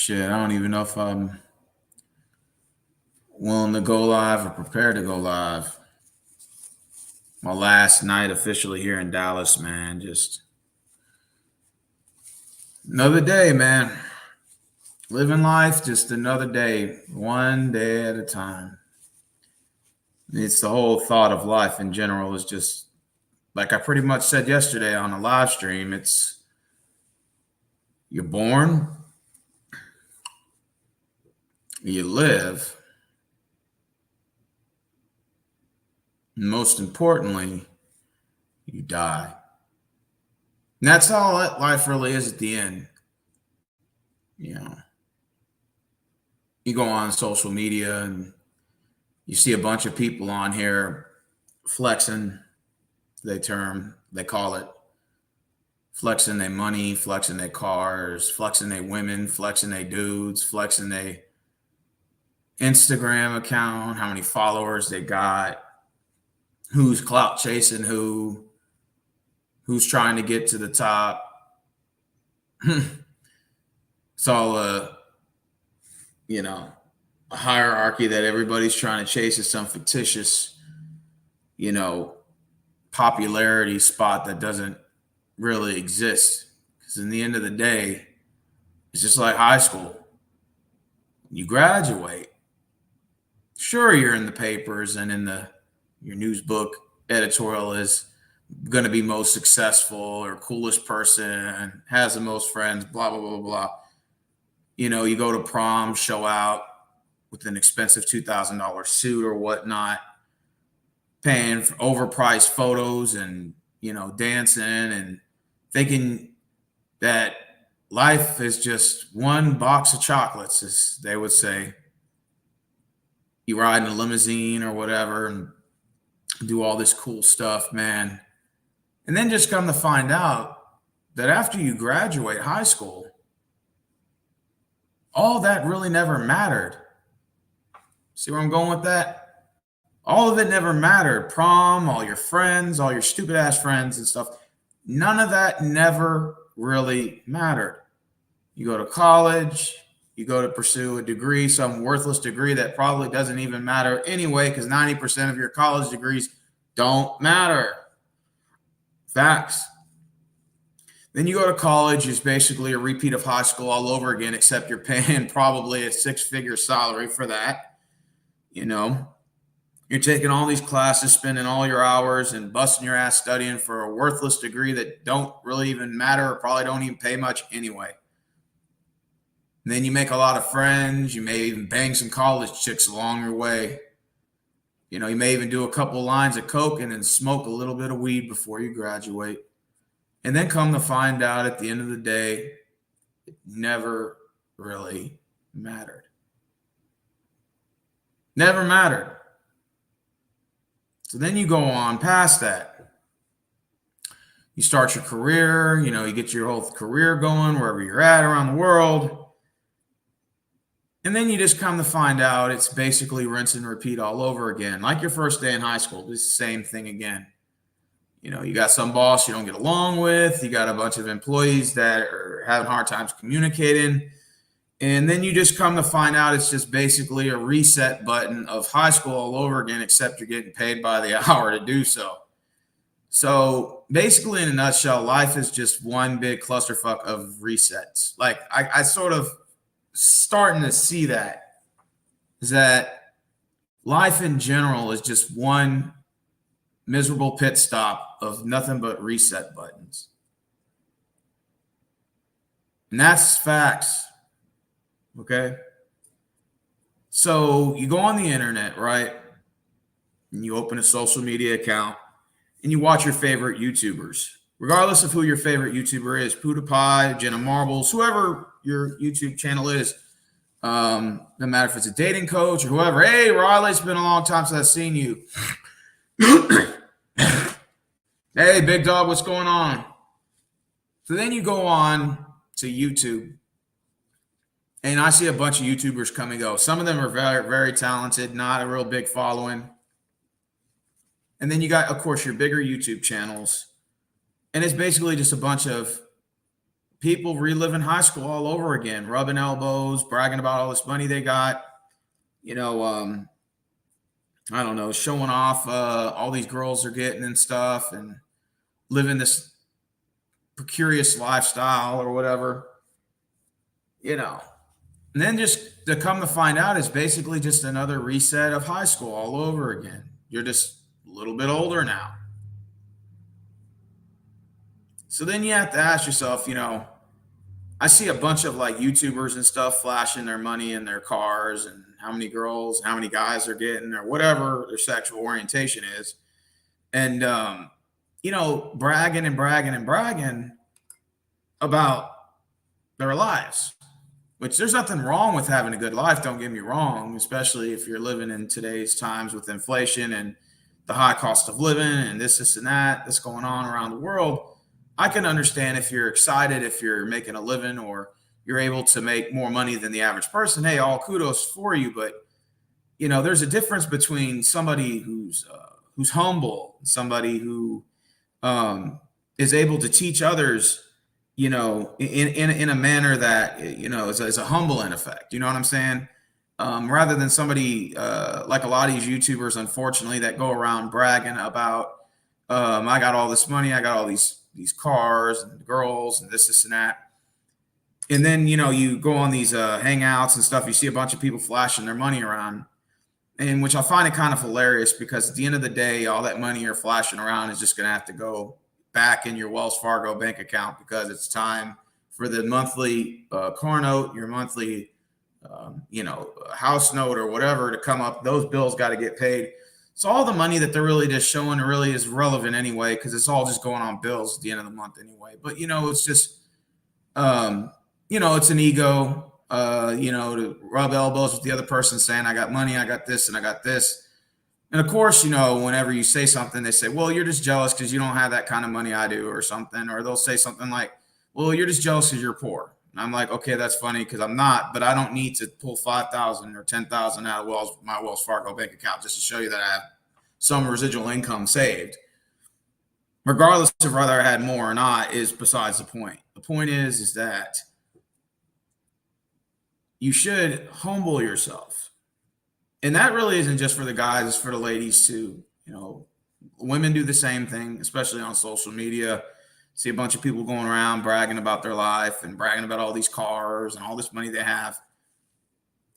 Shit, I don't even know if I'm willing to go live or prepared to go live. My last night officially here in Dallas, man. Just another day, man. Living life, just another day, one day at a time. It's the whole thought of life in general is just like I pretty much said yesterday on a live stream. It's you're born, you live, and most importantly, you die. And that's all that life really is at the end. You know, you go on social media and you see a bunch of people on here flexing, they call it flexing their money, flexing their cars, flexing their women, flexing their dudes, flexing their Instagram account, how many followers they got, who's clout chasing who's trying to get to the top. It's all a hierarchy that everybody's trying to chase is some fictitious, popularity spot that doesn't really exist. Because in the end of the day, it's just like high school. You graduate. Sure, you're in the papers and in your news book editorial is going to be most successful or coolest person, has the most friends, blah, blah, blah, blah. You go to prom, show out with an expensive $2,000 suit or whatnot, paying for overpriced photos and, dancing and thinking that life is just one box of chocolates, as they would say. You ride in a limousine or whatever and do all this cool stuff, man. And then just come to find out that after you graduate high school, all that really never mattered. See where I'm going with that? All of it never mattered. Prom, all your friends, all your stupid ass friends and stuff. None of that never really mattered. You go to college, you go to pursue a degree, some worthless degree that probably doesn't even matter anyway, because 90% of your college degrees don't matter. Facts. Then you go to college, it's basically a repeat of high school all over again, except you're paying probably a six-figure salary for that. You're taking all these classes, spending all your hours and busting your ass studying for a worthless degree that don't really even matter or probably don't even pay much anyway. And then you make a lot of friends. You may even bang some college chicks along your way. You may even do a couple lines of coke and then smoke a little bit of weed before you graduate. And then come to find out at the end of the day, it never really mattered. Never mattered. So then you go on past that. You start your career, you get your whole career going wherever you're at around the world. And then you just come to find out it's basically rinse and repeat all over again. Like your first day in high school, it's the same thing again. You got some boss you don't get along with. You got a bunch of employees that are having hard times communicating. And then you just come to find out it's just basically a reset button of high school all over again, except you're getting paid by the hour to do so. So basically, in a nutshell, life is just one big clusterfuck of resets. Like I sort of starting to see that is that life in general is just one miserable pit stop of nothing but reset buttons. And that's facts. Okay. So you go on the internet, right? And you open a social media account and you watch your favorite YouTubers, regardless of who your favorite YouTuber is, PewDiePie, Jenna Marbles, whoever your YouTube channel is. No matter if it's a dating coach or whoever. Hey, Riley, it's been a long time since I've seen you. Hey, big dog, what's going on? So then you go on to YouTube, and I see a bunch of YouTubers come and go. Some of them are very, very talented, not a real big following. And then you got, of course, your bigger YouTube channels. And it's basically just a bunch of people reliving high school all over again, rubbing elbows, bragging about all this money they got, you know, I don't know, showing off all these girls are getting and stuff, and living this precarious lifestyle or whatever, you know. And then just to come to find out, it's basically just another reset of high school all over again. You're just a little bit older now. So then you have to ask yourself, you know, I see a bunch of like YouTubers and stuff flashing their money in their cars and how many girls, how many guys they're getting, or whatever their sexual orientation is. And, you know, bragging and bragging and bragging about their lives, which there's nothing wrong with having a good life. Don't get me wrong, especially if you're living in today's times with inflation and the high cost of living and this and that's going on around the world. I can understand if you're excited, if you're making a living or you're able to make more money than the average person. Hey, all kudos for you. But, you know, there's a difference between somebody who's humble, somebody who is able to teach others, you know, in a manner that, you know, is a humble in effect. You know what I'm saying? Rather than somebody like a lot of these YouTubers, unfortunately, that go around bragging about, I got all this money, I got all these cars and girls and this and that. And then, you know, you go on these hangouts and stuff, you see a bunch of people flashing their money around, and which I find it kind of hilarious, because at the end of the day, all that money you're flashing around is just going to have to go back in your Wells Fargo bank account, because it's time for the monthly car note, your monthly, you know, house note or whatever to come up. Those bills got to get paid. So all the money that they're really just showing really is relevant anyway, because it's all just going on bills at the end of the month anyway. But, you know, it's just, you know, it's an ego, you know, to rub elbows with the other person saying, I got money, I got this, and I got this. And of course, you know, whenever you say something, they say, well, you're just jealous because you don't have that kind of money I do, or something. Or they'll say something like, well, you're just jealous because you're poor. And I'm like, okay, that's funny, because I'm not, but I don't need to pull 5,000 or 10,000 out of my Wells Fargo bank account just to show you that I have some residual income saved. Regardless of whether I had more or not is besides the point. The point is that you should humble yourself. And that really isn't just for the guys, it's for the ladies too. You know, women do the same thing, especially on social media. See a bunch of people going around bragging about their life and bragging about all these cars and all this money they have,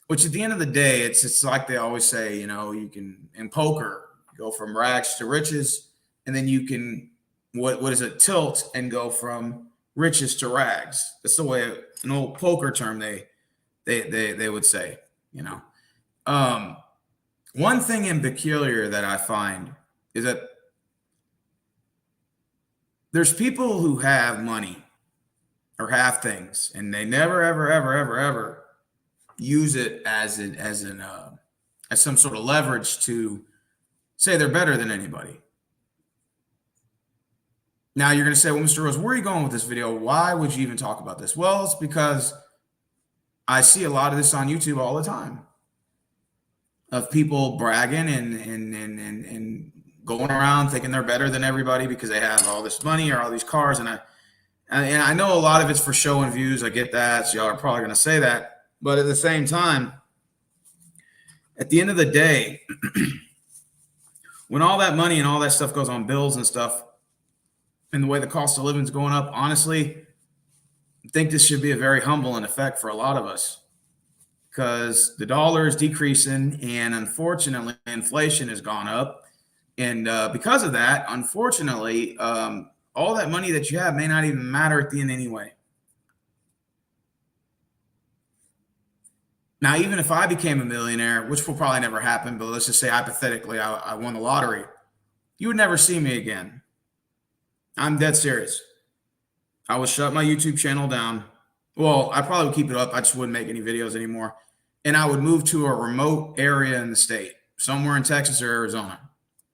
which at the end of the day, it's like they always say, you know, you can, in poker, go from rags to riches, and then you can, what is it, tilt and go from riches to rags. That's the way, an old poker term they would say, you know. One thing in peculiar that I find is that there's people who have money or have things, and they never, ever use it as some sort of leverage to say they're better than anybody. Now you're going to say, well, Mr. Rose, where are you going with this video? Why would you even talk about this? Well, it's because I see a lot of this on YouTube all the time, of people bragging and going around thinking they're better than everybody because they have all this money or all these cars. And I know a lot of it's for show and views. I get that. So y'all are probably going to say that. But at the same time, at the end of the day, when all that money and all that stuff goes on bills and stuff, and the way the cost of living is going up, honestly, I think this should be a very humbling effect for a lot of us, because the dollar is decreasing, and unfortunately, inflation has gone up. And because of that, unfortunately, all that money that you have may not even matter at the end anyway. Now, even if I became a millionaire, which will probably never happen, but let's just say hypothetically I won the lottery, you would never see me again. I'm dead serious. I would shut my YouTube channel down. Well, I probably would keep it up. I just wouldn't make any videos anymore. And I would move to a remote area in the state, somewhere in Texas or Arizona.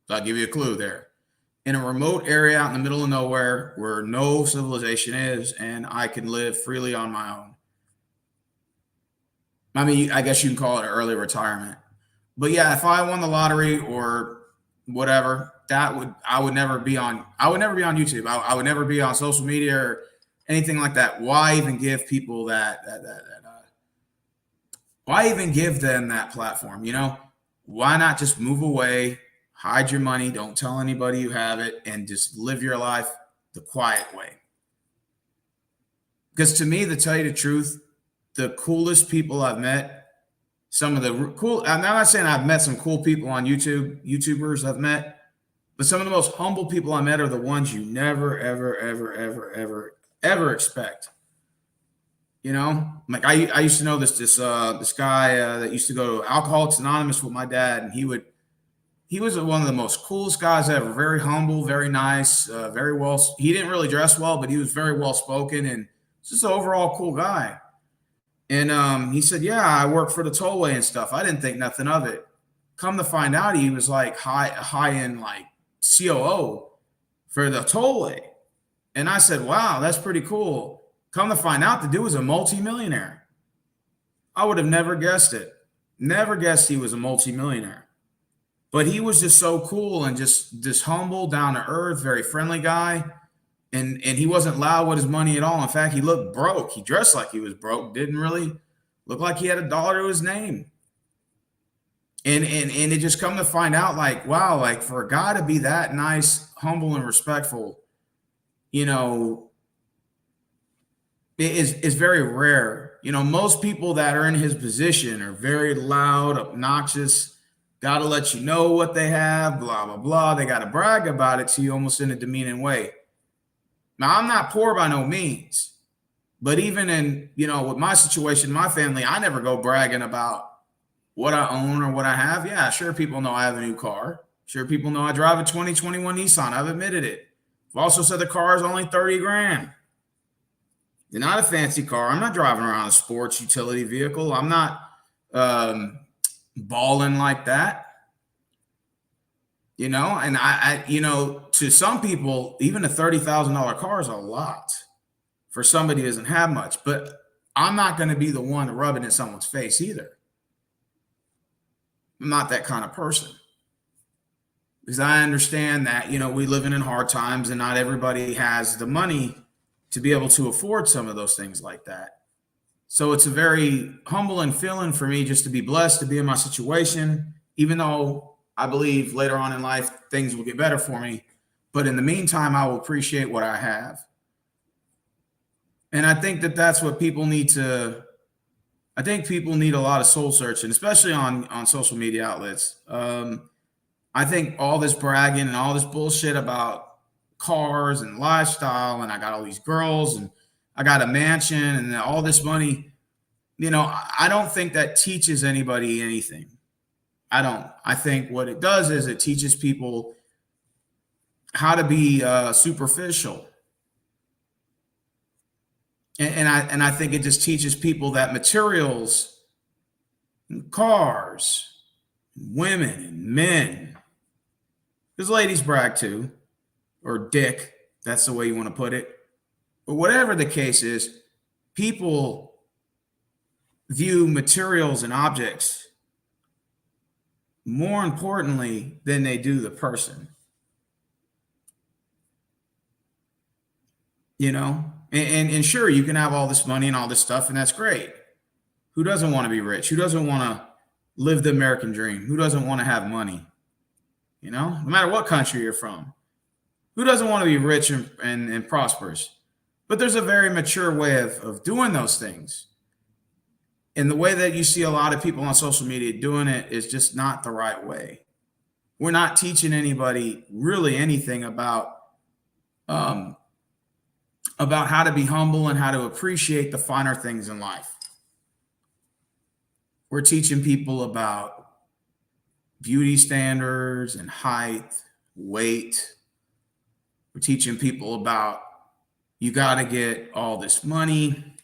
So I'll give you a clue there. In a remote area out in the middle of nowhere where no civilization is, and I can live freely on my own. I mean, I guess you can call it an early retirement. But yeah, if I won the lottery or whatever, I would never be on YouTube. I would never be on social media, or anything like that. Why even give people why even give them that platform? Why not just move away, hide your money, don't tell anybody you have it, and just live your life the quiet way? Because to me, to tell you the truth, the coolest people I've met, some of the cool, I'm not saying I've met some cool people on YouTubers I've met, but some of the most humble people I met are the ones you never, ever, ever, ever, ever, ever expect. Like I used to know this guy that used to go to Alcoholics Anonymous with my dad, and he was one of the most coolest guys ever. Very humble, very nice, very well. He didn't really dress well, but he was very well spoken and just an overall cool guy. And he said, "Yeah, I work for the tollway and stuff." I didn't think nothing of it. Come to find out, he was like high end like COO for the tollway, and I said, "Wow, that's pretty cool." Come to find out, the dude was a multimillionaire. I would have never guessed it. Never guessed he was a multimillionaire. But he was just so cool and just humble, down to earth, very friendly guy. And he wasn't loud with his money at all. In fact, he looked broke. He dressed like he was broke. Didn't really look like he had $1 to his name. And it just come to find out, like, wow, like for a guy to be that nice, humble, and respectful, is very rare. Most people that are in his position are very loud, obnoxious, got to let you know what they have, blah, blah, blah. They got to brag about it to you almost in a demeaning way. Now, I'm not poor by no means, but even in, with my situation, my family, I never go bragging about what I own or what I have. Yeah, sure, people know I have a new car. Sure, people know I drive a 2021 Nissan. I've admitted it. I've also said the car is only 30 grand. You're not a fancy car. I'm not driving around a sports utility vehicle. I'm not balling like that. And I to some people, even a $30,000 car is a lot for somebody who doesn't have much. But I'm not going to be the one rubbing in someone's face either. I'm not that kind of person. Because I understand that, we live in hard times and not everybody has the money to be able to afford some of those things like that. So it's a very humbling feeling for me just to be blessed to be in my situation, even though I believe later on in life things will get better for me. But in the meantime, I will appreciate what I have. And I think that that's what people need I think people need a lot of soul searching, especially on social media outlets. I think all this bragging and all this bullshit about cars and lifestyle, and I got all these girls and I got a mansion and all this money, I don't think that teaches anybody anything. I don't. I think what it does is it teaches people how to be superficial. And I think it just teaches people that materials, and cars, women and men, because ladies brag too, or dick, that's the way you want to put it. But whatever the case is, people view materials and objects more importantly than they do the person. And sure, you can have all this money and all this stuff, and that's great. Who doesn't want to be rich? Who doesn't want to live the American dream? Who doesn't want to have money? No matter what country you're from. Who doesn't want to be rich and prosperous? But there's a very mature way of doing those things. And the way that you see a lot of people on social media doing it is just not the right way. We're not teaching anybody really anything about how to be humble and how to appreciate the finer things in life. We're teaching people about beauty standards and height, weight. We're teaching people about you got to get all this money,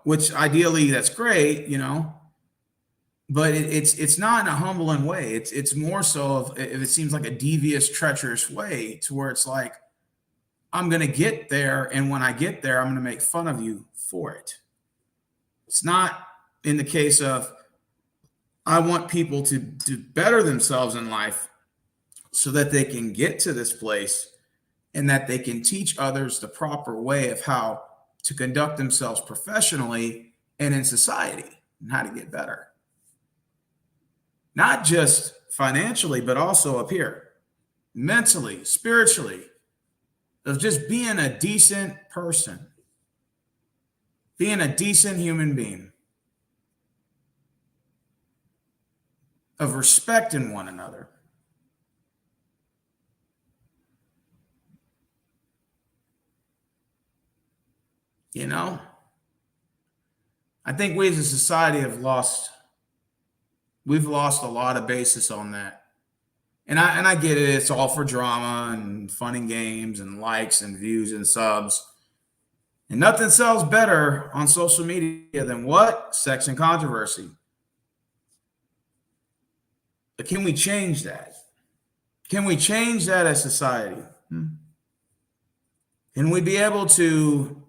which ideally that's great, but it's not in a humbling way. It's more so of if it seems like a devious, treacherous way to where it's like, I'm going to get there. And when I get there, I'm going to make fun of you for it. It's not in the case of, I want people to do better themselves in life so that they can get to this place and that they can teach others the proper way of how to conduct themselves professionally and in society and how to get better. Not just financially, but also up here, mentally, spiritually, of just being a decent person, being a decent human being, of respecting one another. You know, I think we as a society we've lost a lot of basis on that. And I get it, it's all for drama and fun and games and likes and views and subs. And nothing sells better on social media than what? Sex and controversy. But can we change that? Can we change that as society? Can we be able to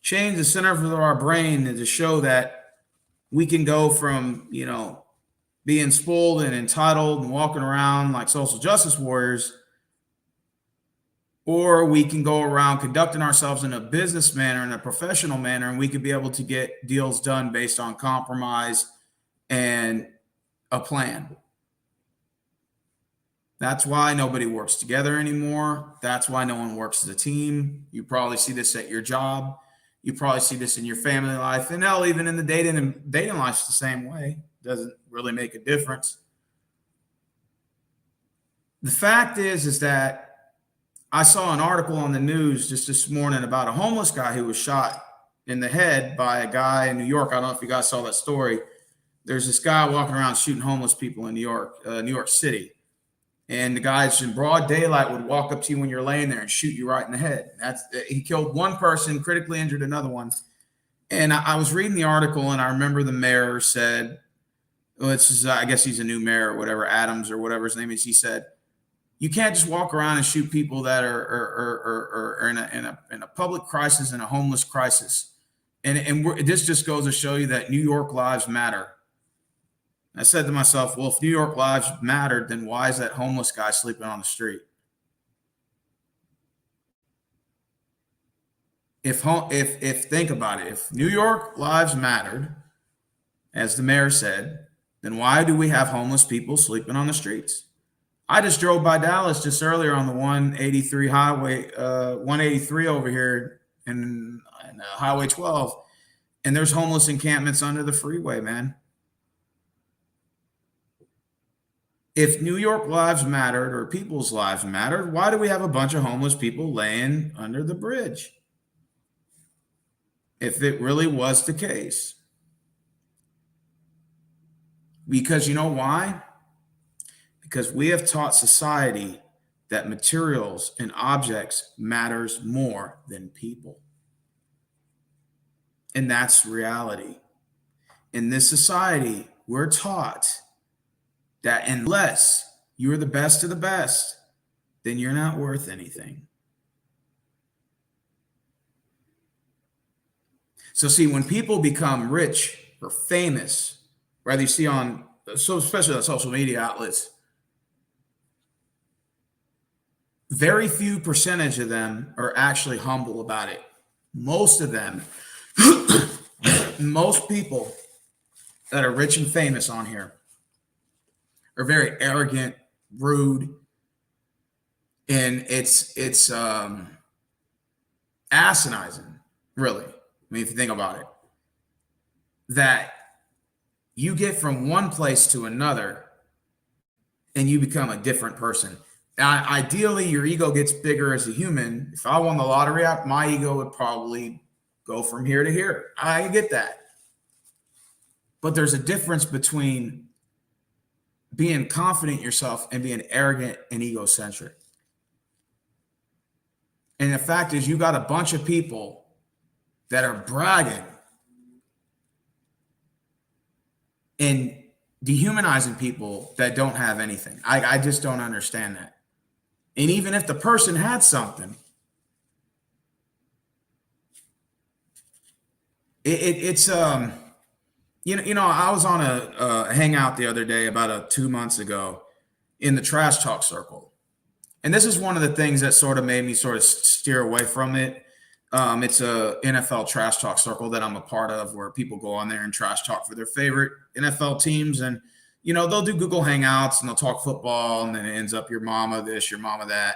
change the center of our brain and to show that we can go from, being spoiled and entitled and walking around like social justice warriors, or we can go around conducting ourselves in a business manner, in a professional manner, and we could be able to get deals done based on compromise and a plan. That's why nobody works together anymore. That's why no one works as a team. You probably see this at your job. You probably see this in your family life, and hell, even in the dating life, the same way. Doesn't really make a difference. The fact is that I saw an article on the news just this morning about a homeless guy who was shot in the head by a guy in New York. I don't know if you guys saw that story. There's this guy walking around shooting homeless people in New York City. And the guys in broad daylight would walk up to you when you're laying there and shoot you right in the head. He killed one person, critically injured another one. And I was reading the article, and I remember the mayor said, I guess he's a new mayor or whatever, Adams or whatever his name is. He said, you can't just walk around and shoot people that are in a public crisis and a homeless crisis. And this just goes to show you that New York lives matter. I said to myself, well, if New York lives mattered, then why is that homeless guy sleeping on the street? If think about it, if New York lives mattered, as the mayor said, then why do we have homeless people sleeping on the streets? I just drove by Dallas just earlier on the 183 highway, 183 over here and Highway 12, and there's homeless encampments under the freeway, man. If New York lives mattered or people's lives mattered, why do we have a bunch of homeless people laying under the bridge? If it really was the case. Because you know why? Because we have taught society that materials and objects matters more than people. And that's reality. In this society, we're taught that unless you're the best of the best, then you're not worth anything. So see, when people become rich or famous, whether you see especially on social media outlets, very few percentage of them are actually humble about it. Most of them, most people that are rich and famous on here are very arrogant, rude, and it's asinizing, really. I mean, if you think about it, that you get from one place to another and you become a different person. Ideally, your ego gets bigger as a human. If I won the lottery, my ego would probably go from here to here. I get that. But there's a difference between being confident in yourself and being arrogant and egocentric. And the fact is, you got a bunch of people that are bragging and dehumanizing people that don't have anything. I just don't understand that. And even if the person had something, it's I was on a hangout the other day about 2 months ago in the trash talk circle, and this is one of the things that sort of made me sort of steer away from it. It's a NFL trash talk circle that I'm a part of, where people go on there and trash talk for their favorite NFL teams, and they'll do Google Hangouts and they'll talk football, and then it ends up your mama this, your mama that,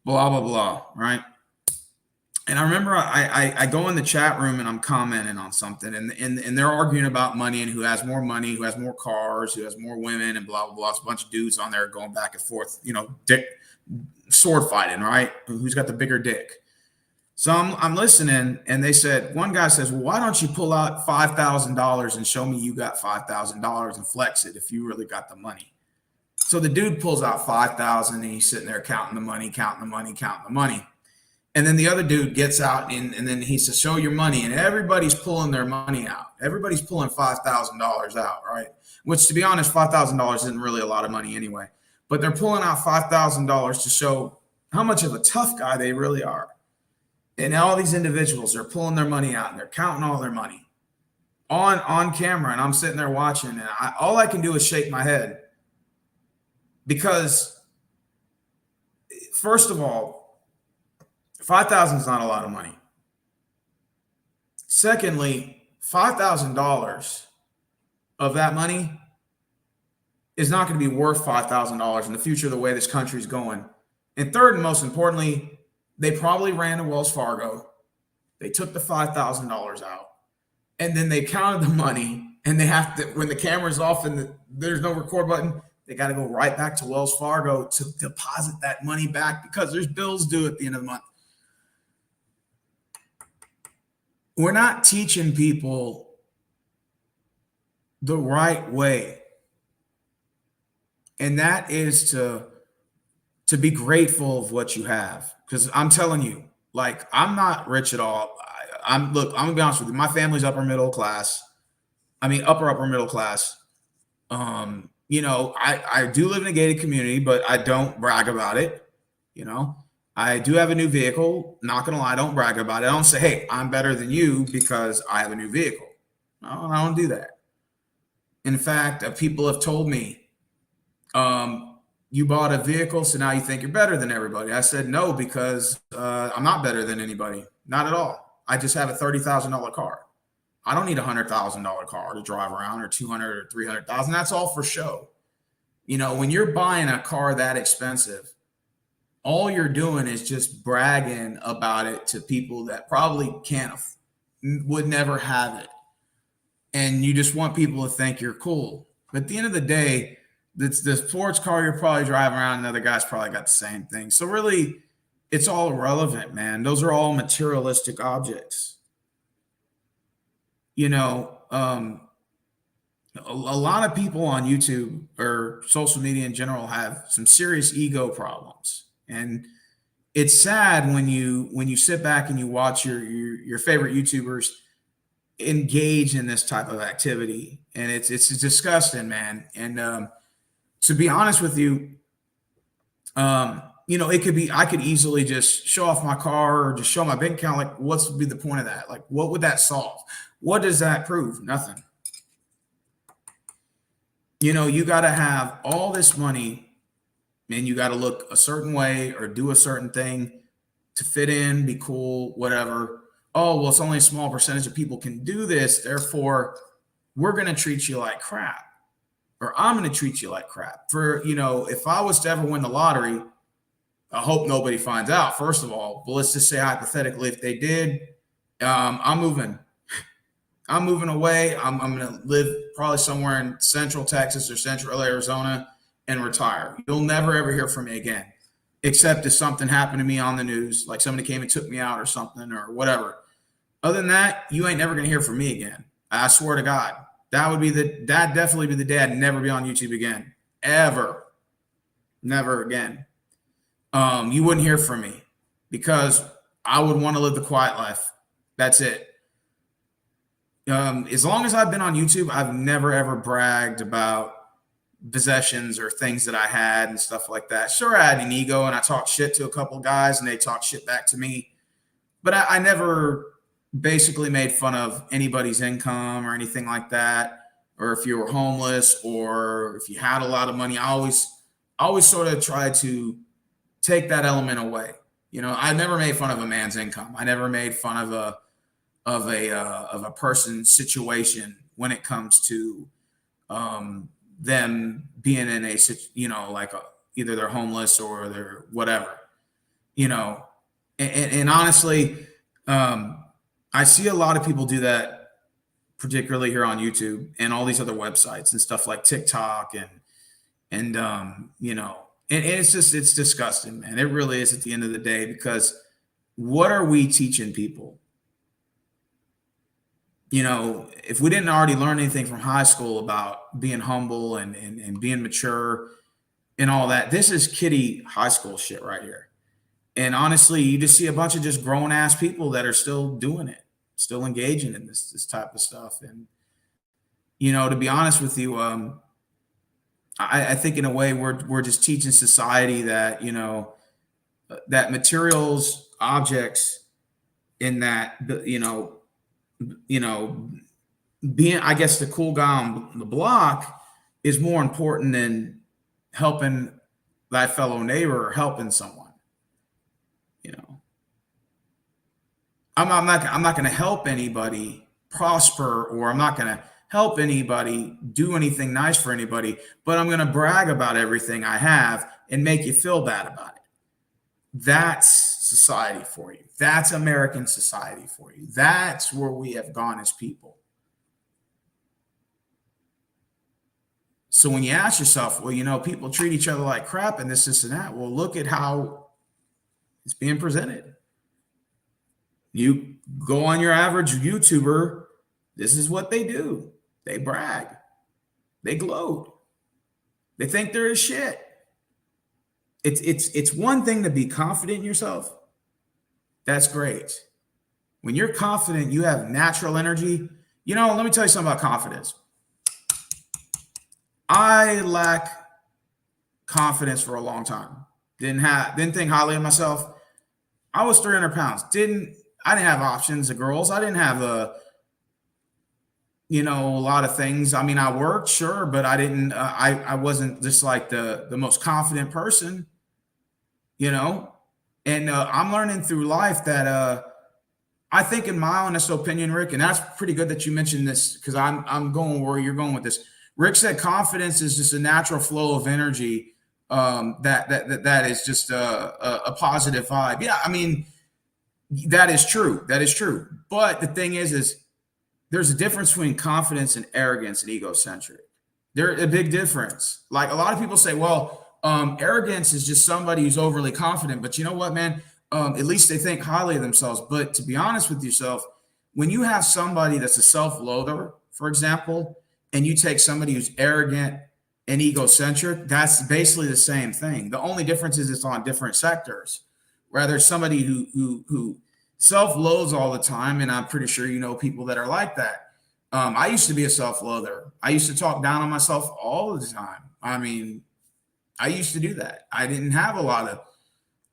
blah blah blah, right? And I remember I go in the chat room and I'm commenting on something, and they're arguing about money and who has more money, who has more cars, who has more women, and blah blah blah. It's a bunch of dudes on there going back and forth, dick sword fighting, right? Who's got the bigger dick? So I'm listening, and they said, one guy says, well, why don't you pull out $5,000 and show me you got $5,000 and flex it if you really got the money? So the dude pulls out 5,000 and he's sitting there counting the money, counting the money, counting the money. And then the other dude gets out and then he says, show your money. And everybody's pulling their money out. Everybody's pulling $5,000 out, right? Which, to be honest, $5,000 isn't really a lot of money anyway. But they're pulling out $5,000 to show how much of a tough guy they really are. And all these individuals are pulling their money out and they're counting all their money on camera. And I'm sitting there watching, and all I can do is shake my head. Because, first of all, 5,000 is not a lot of money. Secondly, $5,000 of that money is not going to be worth $5,000 in the future the way this country is going. And third, and most importantly, they probably ran to Wells Fargo. They took the $5,000 out, and then they counted the money, and they have to, when the camera's off and there's no record button, they got to go right back to Wells Fargo to deposit that money back because there's bills due at the end of the month. We're not teaching people the right way. And that is to be grateful of what you have. Because I'm telling you, like, I'm not rich at all. I'm gonna be honest with you. My family's upper middle class. I mean, upper middle class. I do live in a gated community, but I don't brag about it. I do have a new vehicle. Not gonna lie, I don't brag about it. I don't say, hey, I'm better than you because I have a new vehicle. No, I don't do that. In fact, people have told me, you bought a vehicle, so now you think you're better than everybody. I said no, because I'm not better than anybody. Not at all. I just have a $30,000 car. I don't need a $100,000 car to drive around, or 200 or 300,000. That's all for show. When you're buying a car that expensive, all you're doing is just bragging about it to people that probably would never have it. And you just want people to think you're cool. But at the end of the day, the sports car you're probably driving around, another guy's probably got the same thing. So really, it's all irrelevant, man. Those are all materialistic objects. A lot of people on YouTube or social media in general have some serious ego problems. And it's sad when you sit back and you watch your favorite YouTubers engage in this type of activity. And it's disgusting, man. And to be honest with you, it could be, I could easily just show off my car or just show my bank account. Like, what's would be the point of that? Like, what would that solve? What does that prove? Nothing. You got to have all this money, and you got to look a certain way or do a certain thing to fit in, be cool, whatever. Oh, well, it's only a small percentage of people can do this. Therefore, we're going to treat you like crap. Or I'm going to treat you like crap. If I was to ever win the lottery, I hope nobody finds out, first of all. But let's just say hypothetically, if they did, I'm moving. I'm moving away. I'm going to live probably somewhere in Central Texas or Central Arizona and retire. You'll never, ever hear from me again, except if something happened to me on the news, like somebody came and took me out or something or whatever. Other than that, you ain't never going to hear from me again. I swear to God. That'd definitely be the day I'd never be on YouTube again. Ever. Never again. You wouldn't hear from me because I would want to live the quiet life. That's it. As long as I've been on YouTube, I've never, ever bragged about possessions or things that I had and stuff like that. Sure, I had an ego and I talked shit to a couple of guys and they talked shit back to me. But I never basically made fun of anybody's income or anything like that. Or if you were homeless or if you had a lot of money, I always sort of tried to take that element away. I never made fun of a man's income. I never made fun of a person's situation when it comes to them being in a, like either they're homeless or they're whatever, and honestly, I see a lot of people do that, particularly here on YouTube and all these other websites and stuff like TikTok and and it's disgusting, man. It really is at the end of the day, because what are we teaching people? If we didn't already learn anything from high school about being humble and being mature and all that, this is kiddie high school shit right here. And honestly, you just see a bunch of just grown ass people that are still doing it, still engaging in this type of stuff. And to be honest with you, I think in a way we're just teaching society that that materials, objects, in that being, I guess, the cool guy on the block is more important than helping thy fellow neighbor or helping someone. I'm not going to help anybody prosper, or I'm not going to help anybody do anything nice for anybody, but I'm going to brag about everything I have and make you feel bad about it. That's society for you. That's American society for you. That's where we have gone as people. So when you ask yourself, well, people treat each other like crap and this and that, well, look at how it's being presented. You go on your average YouTuber, this is what they do. They brag. They gloat. They think they're shit. It's one thing to be confident in yourself. That's great. When you're confident, you have natural energy. Let me tell you something about confidence. I lack confidence for a long time. Didn't think highly of myself. I was 300 pounds. I didn't have options of girls. I didn't have a lot of things. I mean, I worked, sure, but I didn't, I wasn't just like the most confident person, and I'm learning through life that I think, in my honest opinion, Rick, and that's pretty good that you mentioned this, because I'm going where you're going with this. Rick said confidence is just a natural flow of energy, that is just a positive vibe. Yeah, I mean, that is true. That is true. But the thing is there's a difference between confidence and arrogance and egocentric. There's a big difference. Like, a lot of people say, well, arrogance is just somebody who's overly confident. But you know what, man? At least they think highly of themselves. But to be honest with yourself, when you have somebody that's a self-loather, for example, and you take somebody who's arrogant and egocentric, that's basically the same thing. The only difference is it's on different sectors. Rather, somebody who self-loathes all the time, and I'm pretty sure people that are like that. I used to be a self-loather. I used to talk down on myself all the time. I mean, I used to do that. I didn't have a lot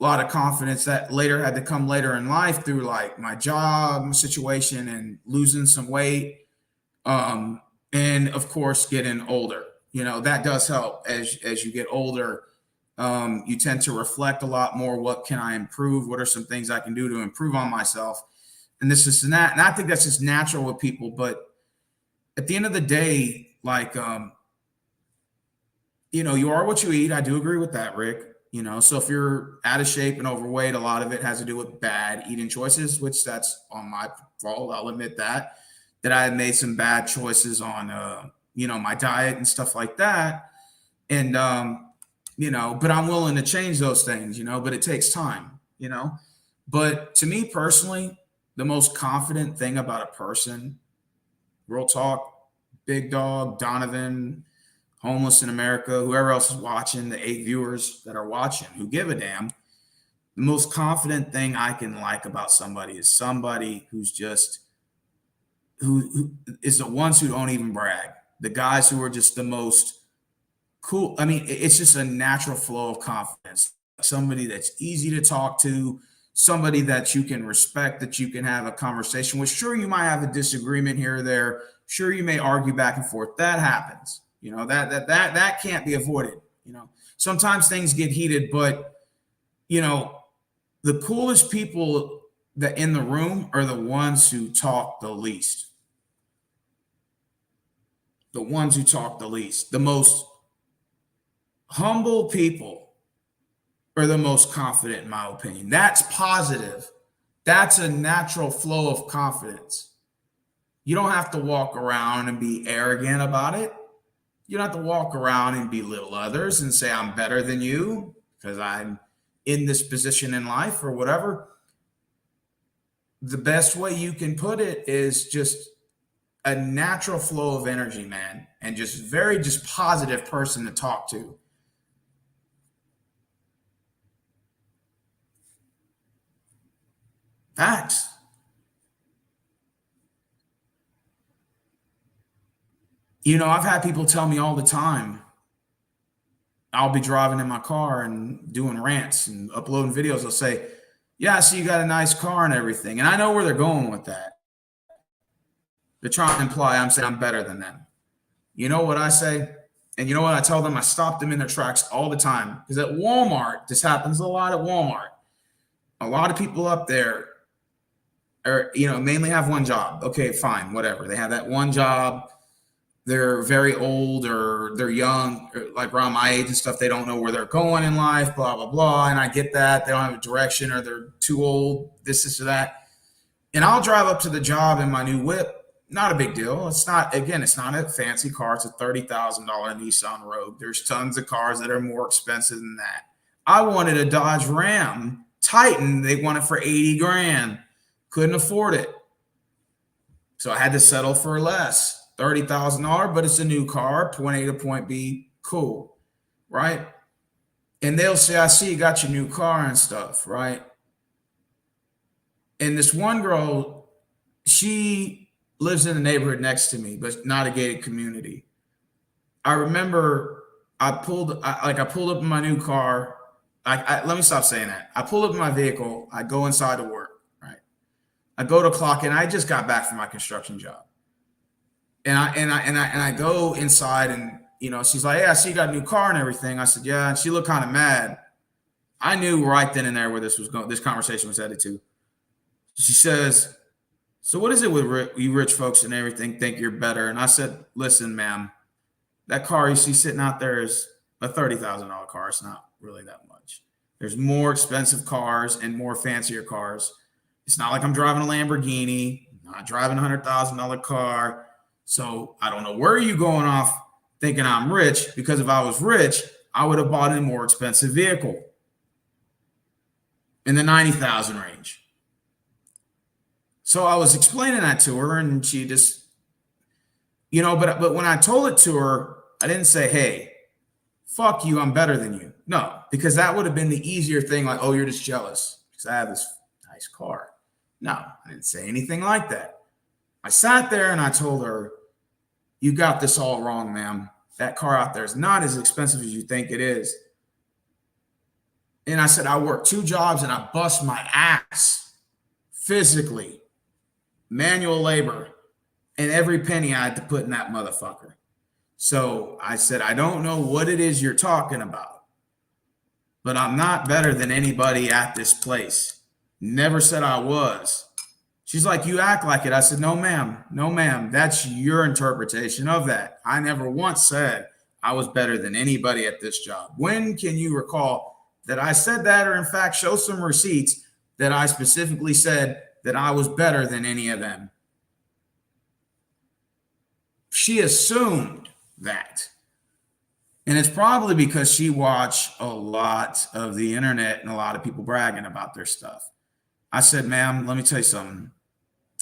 of confidence. That later had to come later in life through like my job situation and losing some weight, and of course getting older. That does help as you get older. You tend to reflect a lot more. What can I improve? What are some things I can do to improve on myself? And this and that. And I think that's just natural with people. But at the end of the day, like, you are what you eat. I do agree with that, Rick. So if you're out of shape and overweight, a lot of it has to do with bad eating choices, which that's on my fault. I'll admit that I had made some bad choices on, my diet and stuff like that. And, but I'm willing to change those things, but it takes time, But to me personally, the most confident thing about a person, real talk, Big Dog, Donovan, Homeless in America, whoever else is watching, the 8 viewers that are watching who give a damn, the most confident thing I can like about somebody is somebody who's just, who is the ones who don't even brag. The guys who are just the most cool. I mean, it's just a natural flow of confidence. Somebody that's easy to talk to, somebody that you can respect, that you can have a conversation with. Sure, you might have a disagreement here or there. Sure, you may argue back and forth. That happens. That can't be avoided. Sometimes things get heated, but you know, the coolest people that in the room are the ones who talk the least. The ones who talk the least. The most humble people are the most confident, in my opinion. That's positive. That's a natural flow of confidence. You don't have to walk around and be arrogant about it. You don't have to walk around and belittle others and say, I'm better than you because I'm in this position in life or whatever. The best way you can put it is just a natural flow of energy, man, and just positive person to talk to. Facts. I've had people tell me all the time, I'll be driving in my car and doing rants and uploading videos. They'll say, yeah, I see you got a nice car and everything. And I know where they're going with that. They're trying to imply I'm saying I'm better than them. You know what I say? And you know what I tell them? I stop them in their tracks all the time. Because at Walmart, this happens a lot at Walmart. A lot of people up there are, mainly have one job. Okay, fine, whatever. They have that one job. They're very old or they're young, or like around my age and stuff. They don't know where they're going in life, blah, blah, blah. And I get that. They don't have a direction or they're too old, this, or that. And I'll drive up to the job in my new whip. Not a big deal. It's not a fancy car. It's a $30,000 Nissan Rogue. There's tons of cars that are more expensive than that. I wanted a Dodge Ram Titan. They want it for 80 grand. Couldn't afford it. So I had to settle for less. $30,000, but it's a new car, point A to point B, cool, right? And they'll say, I see you got your new car and stuff, right? And this one girl, she lives in the neighborhood next to me, but not a gated community. I remember I pulled up in my new car. Let me stop saying that. I pulled up in my vehicle. I go inside to work, right? I go to clock in. I just got back from my construction job. And I go inside and, she's like, yeah, I see you got a new car and everything. I said, yeah. And she looked kind of mad. I knew right then and there where this conversation was headed to. She says, so what is it with you rich folks and everything think you're better? And I said, listen, ma'am, that car you see sitting out there is a $30,000 car. It's not really that much. There's more expensive cars and more fancier cars. It's not like I'm driving a Lamborghini, I'm not driving a $100,000 car. So I don't know where you're going off thinking I'm rich, because if I was rich, I would have bought a more expensive vehicle in the 90,000 range. So I was explaining that to her and she just, but when I told it to her, I didn't say, hey, fuck you, I'm better than you. No, because that would have been the easier thing, like, oh, you're just jealous because I have this nice car. No, I didn't say anything like that. I sat there and I told her, you got this all wrong, ma'am. That car out there is not as expensive as you think it is. And I said, I work 2 jobs and I bust my ass physically, manual labor, and every penny I had to put in that motherfucker. So I said, I don't know what it is you're talking about, but I'm not better than anybody at this place. Never said I was. She's like, you act like it. I said, no, ma'am. No, ma'am. That's your interpretation of that. I never once said I was better than anybody at this job. When can you recall that I said that, or in fact, show some receipts that I specifically said that I was better than any of them? She assumed that. And it's probably because she watched a lot of the internet and a lot of people bragging about their stuff. I said, ma'am, let me tell you something.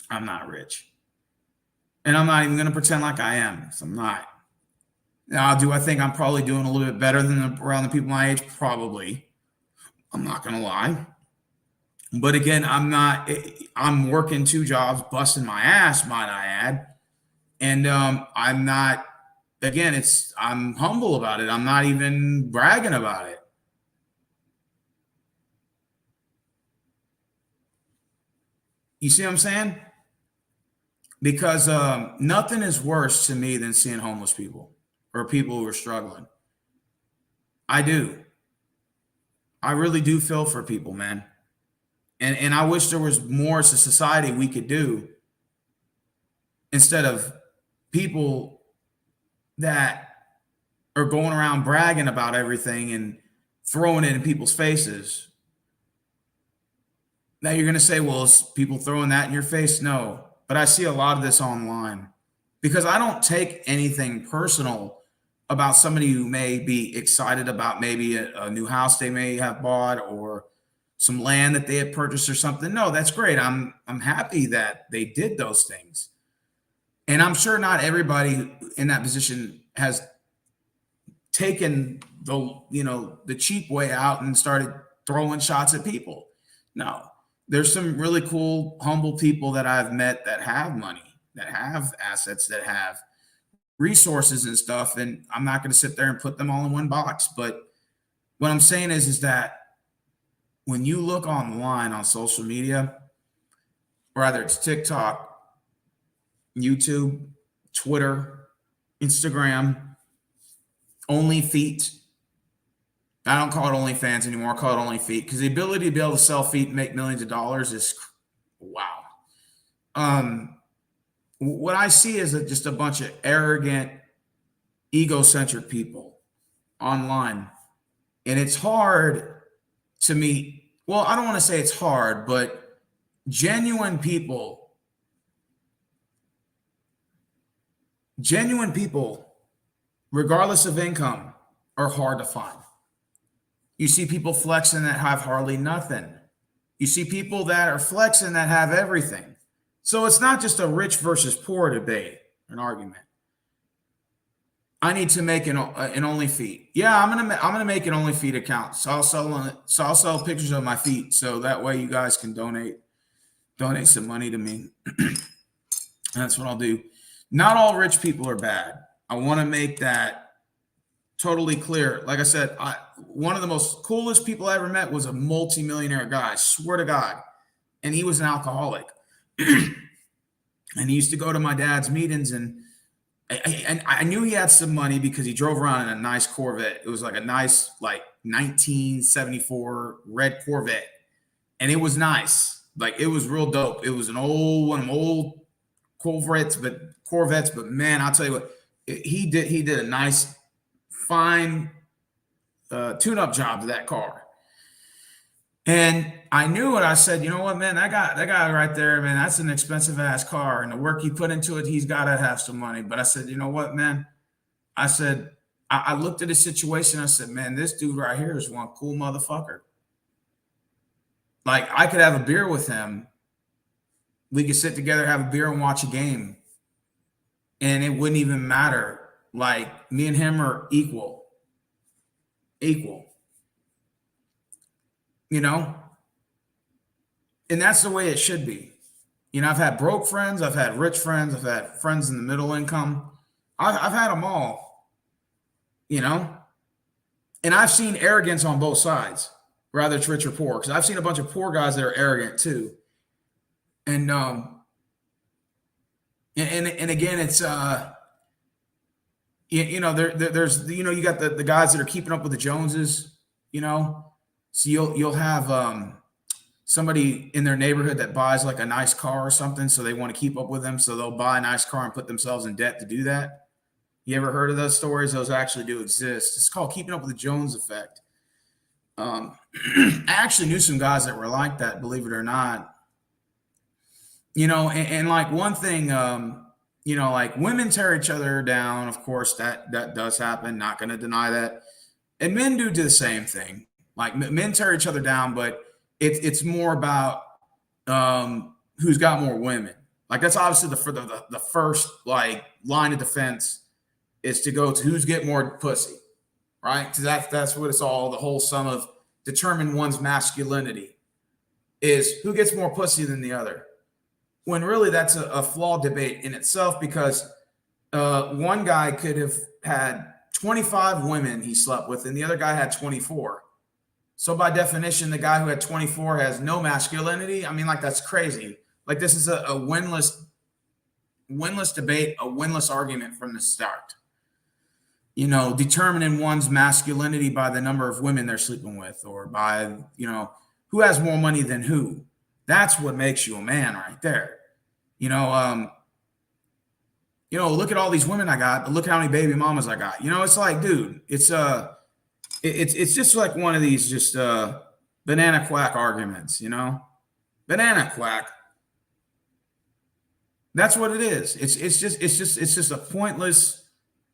I'm not rich. And I'm not even going to pretend like I am, because I'm not. Now, do I think I'm probably doing a little bit better than around the people my age? Probably. I'm not going to lie. But again, I'm working 2 jobs, busting my ass, might I add. And I'm not, again, I'm humble about it. I'm not even bragging about it. You see what I'm saying? Because nothing is worse to me than seeing homeless people or people who are struggling. I I really do feel for people, man. And I wish there was more as a society we could do instead of people that are going around bragging about everything and throwing it in people's faces. Now you're going to say, well, is people throwing that in your face? No. But I see a lot of this online because I don't take anything personal about somebody who may be excited about maybe a new house they may have bought or some land that they had purchased or something. No, that's great. I'm happy that they did those things. And I'm sure not everybody in that position has taken the cheap way out and started throwing shots at people. No. There's some really cool, humble people that I've met that have money, that have assets, that have resources and stuff. And I'm not going to sit there and put them all in one box. But what I'm saying is that when you look online on social media, whether it's TikTok, YouTube, Twitter, Instagram, OnlyFeet. I don't call it OnlyFans anymore. I call it OnlyFeet because the ability to be able to sell feet and make millions of dollars is wow. What I see is just a bunch of arrogant, egocentric people online. And it's hard to meet. Well, I don't want to say it's hard, but genuine people, regardless of income, are hard to find. You see people flexing that have hardly nothing. You see people that are flexing that have everything. So it's not just a rich versus poor debate, an argument. I need to make an OnlyFeet. Yeah, I'm gonna make an OnlyFeet account. So I'll sell pictures of my feet, so that way you guys can donate some money to me. That's what I'll do. Not all rich people are bad. I want to make that totally clear. Like I said, one of the most coolest people I ever met was a multimillionaire guy. I swear to God, and he was an alcoholic, and he used to go to my dad's meetings, and I knew he had some money because he drove around in a nice Corvette. It was like a nice 1974 red Corvette, and it was nice. Like it was real dope. It was one of them old Corvettes, but man, I'll tell you what, he did a nice, fine tune-up job to that car. And I knew it. I said, you know what, man, that guy right there, man, that's an expensive ass car. And the work he put into it, he's got to have some money. But I said, you know what, man? I said, I looked at his situation. I said, man, this dude right here is one cool motherfucker. Like I could have a beer with him. We could sit together, have a beer and watch a game. And it wouldn't even matter. Like me and him are equal. You know? And that's the way it should be. You know, I've had broke friends, I've had rich friends, I've had friends in the middle income. I've had them all, you know? And I've seen arrogance on both sides, whether it's rich or poor, because I've seen a bunch of poor guys that are arrogant too. And again, it's there's you got the guys that are keeping up with the Joneses, you know. So you'll have somebody in their neighborhood that buys like a nice car or something, so they want to keep up with them, so they'll buy a nice car and put themselves in debt to do that. You ever heard of those stories? Those actually do exist. It's called keeping up with the Jones effect. I actually knew some guys that were like that, believe it or not. You know, and like one thing, like women tear each other down. Of course, that does happen. Not going to deny that. And men do the same thing. Like men tear each other down, but it's more about who's got more women. Like that's obviously the first like line of defense is to go to who's get more pussy, right? Because that's what it's all. The whole sum of determine one's masculinity is who gets more pussy than the other. When really that's a flawed debate in itself, because one guy could have had 25 women he slept with, and the other guy had 24. So by definition, the guy who had 24 has no masculinity. I mean, like that's crazy. Like this is a winless debate, a winless argument from the start. determining one's masculinity by the number of women they're sleeping with, or by, who has more money than who. That's what makes you a man right there. You know, um, look at all these women I got, but look how many baby mamas I got. It's like, dude, it's just like one of these just banana quack arguments, banana quack. That's what it is. It's just a pointless,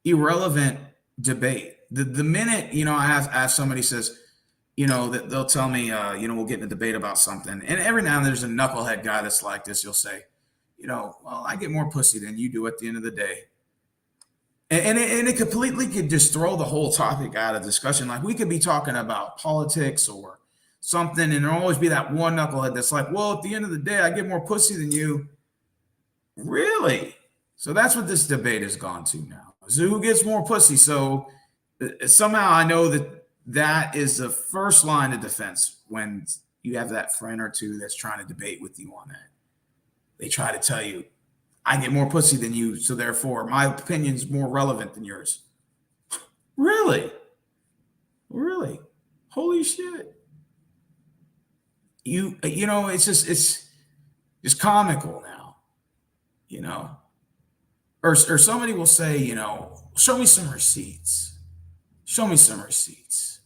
irrelevant debate. The minute I ask somebody says, that they'll tell me, we'll get in a debate about something, and every now and then there's a knucklehead guy that's like this. You'll say, well, I get more pussy than you do at the end of the day. And it completely could just throw the whole topic out of discussion. Like, we could be talking about politics or something, and there'll always be that one knucklehead that's like, well, at the end of the day, I get more pussy than you. Really? So that's what this debate has gone to now. So who gets more pussy? So somehow I know that is the first line of defense when you have that friend or two that's trying to debate with you on that. They try to tell you, I get more pussy than you, so therefore my opinion's more relevant than yours. Really? Really? Holy shit. It's just comical now. Or somebody will say, show me some receipts. Show me some receipts.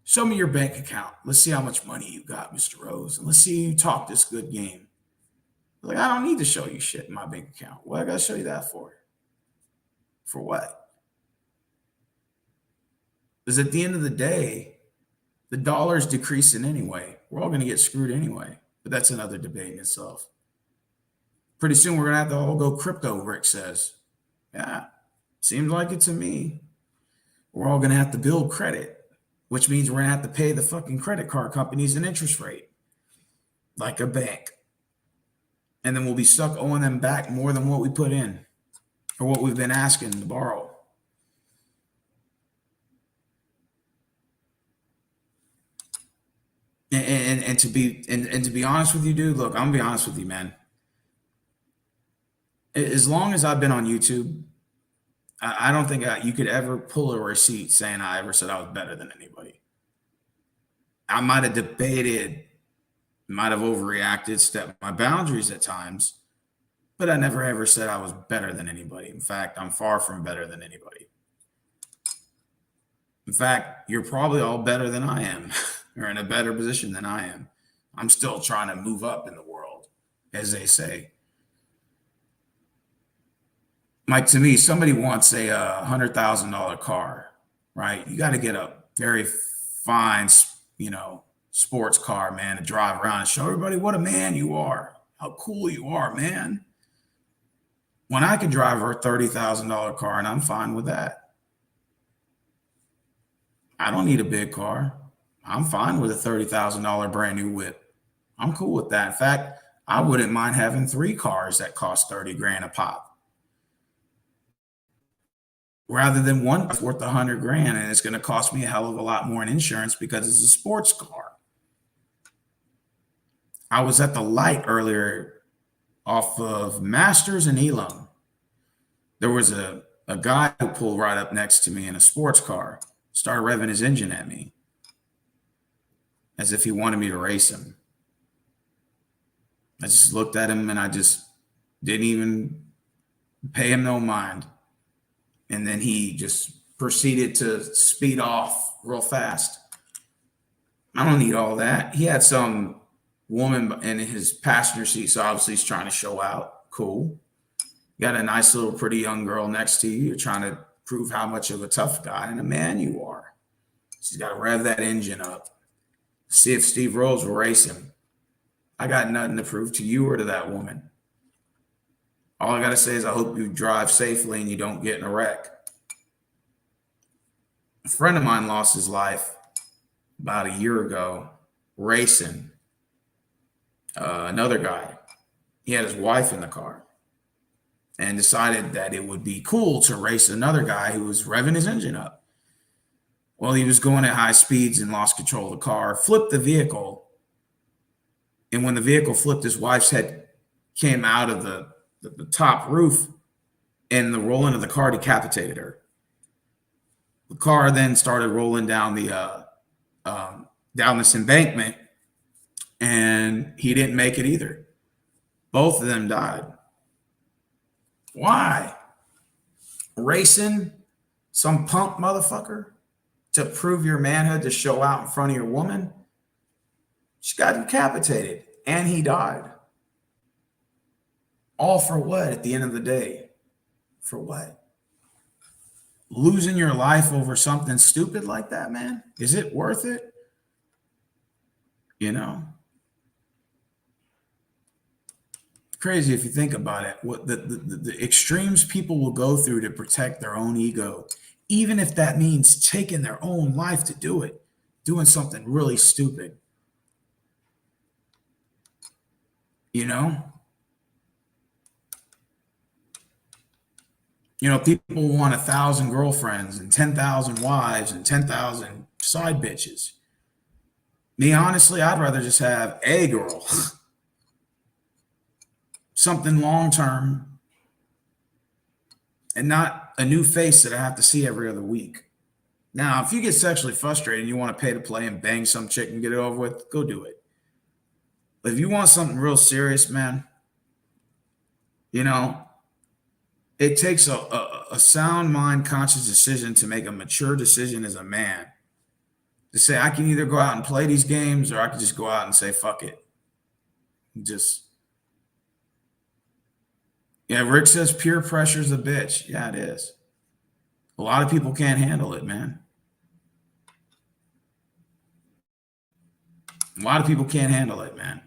Show me your bank account. Let's see how much money you got, Mr. Rose. And let's see you talk this good game. Like, I don't need to show you shit in my bank account. What I got to show you that for? For what? Because at the end of the day, the dollar's decreasing anyway. We're all going to get screwed anyway. But that's another debate in itself. Pretty soon we're going to have to all go crypto, Rick says. Yeah, seems like it to me. We're all going to have to build credit, which means we're going to have to pay the fucking credit card companies an interest rate, like a bank. And then we'll be stuck owing them back more than what we put in or what we've been asking to borrow. And to be honest with you, dude, look, I'm gonna be honest with you, man. As long as I've been on YouTube, I don't think you could ever pull a receipt saying I ever said I was better than anybody. I might have debated, might have overreacted, stepped my boundaries at times, but I never ever said I was better than anybody. In fact, I'm far from better than anybody. In fact, you're probably all better than I am. You're in a better position than I am. I'm still trying to move up in the world, as they say. Like, to me, somebody wants a $100,000 car, right? You got to get a very fine, sports car, man, to drive around and show everybody what a man you are, how cool you are, man. When I can drive a $30,000 car, and I'm fine with that. I don't need a big car. I'm fine with a $30,000 brand new whip. I'm cool with that. In fact, I wouldn't mind having 3 cars that cost 30 grand a pop, rather than one that's worth 100 grand and it's going to cost me a hell of a lot more in insurance because it's a sports car. I was at the light earlier off of Masters and Elam. There was a guy who pulled right up next to me in a sports car, started revving his engine at me as if he wanted me to race him. I just looked at him and I just didn't even pay him no mind. And then he just proceeded to speed off real fast. I don't need all that. He had some woman in his passenger seat, so obviously he's trying to show out. Cool. You got a nice little pretty young girl next to you. You're trying to prove how much of a tough guy and a man you are. So you got to rev that engine up. See if Steve Rose will race him. I got nothing to prove to you or to that woman. All I got to say is I hope you drive safely and you don't get in a wreck. A friend of mine lost his life about a year ago racing another guy. He had his wife in the car and decided that it would be cool to race another guy who was revving his engine up. Well, he was going at high speeds and lost control of the car, flipped the vehicle. And when the vehicle flipped, his wife's head came out of the top roof, and the rolling of the car decapitated her. The car then started rolling down down this embankment, and he didn't make it either. Both of them died. Why? Racing some punk motherfucker to prove your manhood, to show out in front of your woman. She got decapitated, and he died. All for what at the end of the day? For what? Losing your life over something stupid like that, man? Is it worth it? You know? Crazy if you think about it. What the extremes people will go through to protect their own ego, even if that means taking their own life to do it, doing something really stupid. You know? People want 1,000 girlfriends and 10,000 wives and 10,000 side bitches. Me, honestly, I'd rather just have a girl. Something long-term, and not a new face that I have to see every other week. Now, if you get sexually frustrated and you want to pay to play and bang some chick and get it over with, go do it. But if you want something real serious, man, it takes a sound mind, conscious decision to make a mature decision as a man. To say, I can either go out and play these games, or I can just go out and say, fuck it. Yeah, Rick says peer pressure is a bitch. Yeah, it is. A lot of people can't handle it, man. A lot of people can't handle it, man.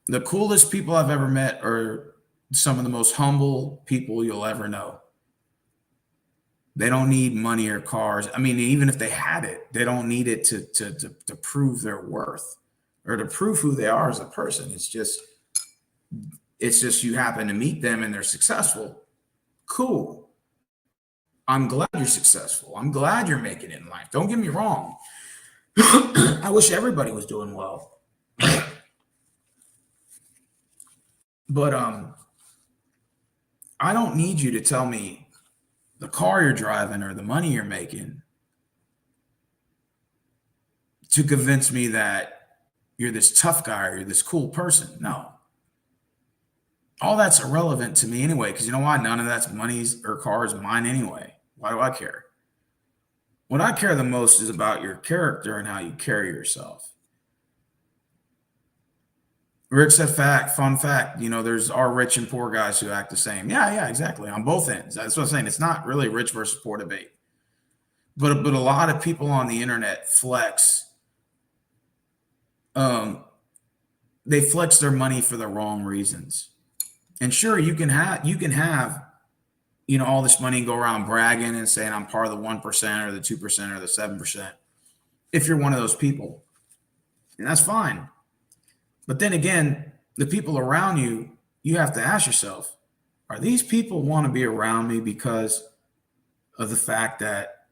The coolest people I've ever met are some of the most humble people you'll ever know. They don't need money or cars. I mean, even if they had it, they don't need it to prove their worth or to prove who they are as a person. It's just you happen to meet them and they're successful. Cool. I'm glad you're successful. I'm glad you're making it in life. Don't get me wrong. I wish everybody was doing well. But I don't need you to tell me the car you're driving or the money you're making to convince me that you're this tough guy or you're this cool person. No. All that's irrelevant to me anyway, because you know why? None of that's money's or cars mine anyway. Why do I care? What I care the most is about your character and how you carry yourself. Rick said, fun fact, there's our rich and poor guys who act the same. Yeah, exactly. On both ends. That's what I'm saying. It's not really rich versus poor debate. But a lot of people on the internet flex. They flex their money for the wrong reasons. And sure, you can have all this money and go around bragging and saying I'm part of the 1% or the 2% or the 7%. If you're one of those people, and that's fine. But then again, the people around you, you have to ask yourself, are these people want to be around me because of the fact that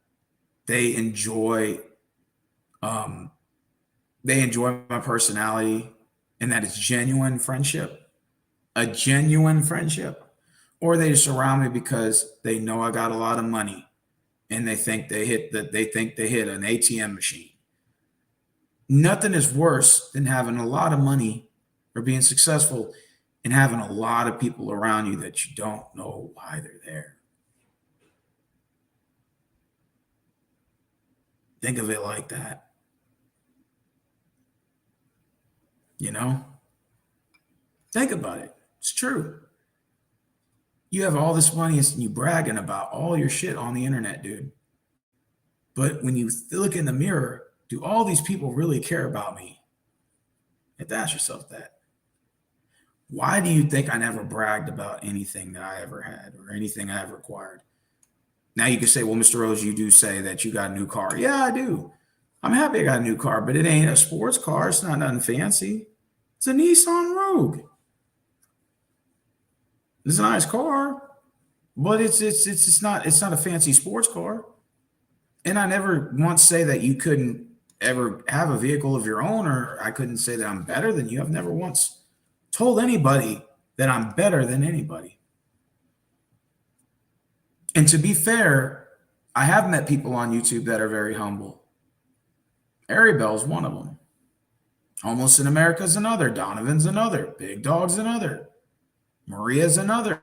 they enjoy my personality and that it's genuine friendship, a genuine friendship? Or they just surround me because they know I got a lot of money and they think they hit an ATM machine. Nothing is worse than having a lot of money or being successful and having a lot of people around you that you don't know why they're there. Think of it like that. Think about it. It's true. You have all this money and you bragging about all your shit on the internet, dude. But when you look in the mirror, do all these people really care about me? You have to ask yourself that. Why do you think I never bragged about anything that I ever had or anything I ever acquired? Now you can say, well, Mr. Rose, you do say that you got a new car. Yeah, I do. I'm happy I got a new car, but it ain't a sports car. It's not nothing fancy. It's a Nissan Rogue. It's a nice car, but it's not a fancy sports car. And I never once say that you couldn't ever have a vehicle of your own, or I couldn't say that I'm better than you. I've never once told anybody that I'm better than anybody. And to be fair, I have met people on YouTube that are very humble. Ari Bell's one of them. Homeless in America's another. Donovan's another. Big Dog's another. Maria's another.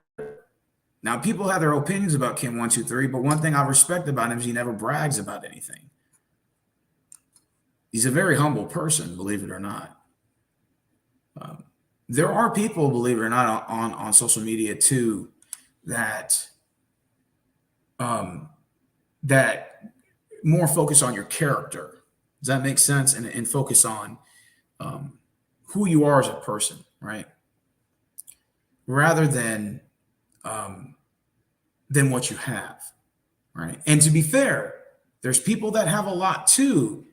Now, people have their opinions about Kim123, but one thing I respect about him is he never brags about anything. He's a very humble person, believe it or not. There are people, believe it or not, on social media too, that that more focus on your character. Does that make sense? And focus on who you are as a person, right? Rather than what you have, right? And to be fair, there's people that have a lot too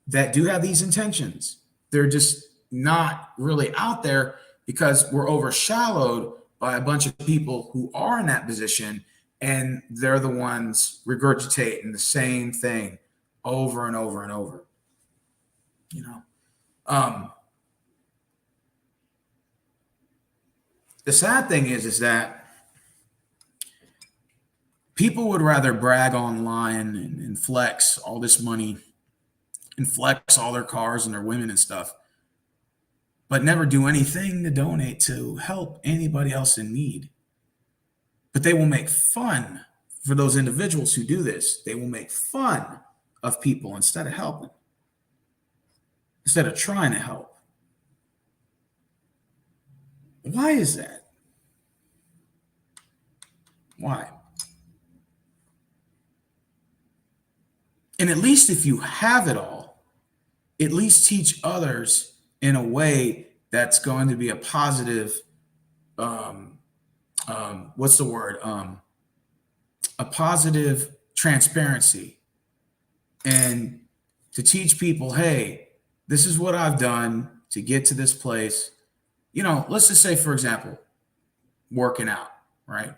that do have these intentions. They're just not really out there because we're overshadowed by a bunch of people who are in that position, and they're the ones regurgitating the same thing over and over and over. You know, the sad thing is that people would rather brag online and flex all this money and flex all their cars and their women and stuff, but never do anything to donate to help anybody else in need. But they will make fun for those individuals who do this. They will make fun of people instead of helping, instead of trying to help. Why is that? Why? And at least if you have it all, at least teach others in a way that's going to be a positive, what's the word? A positive transparency. And to teach people, hey, this is what I've done to get to this place. You know, let's just say, for example, working out, right?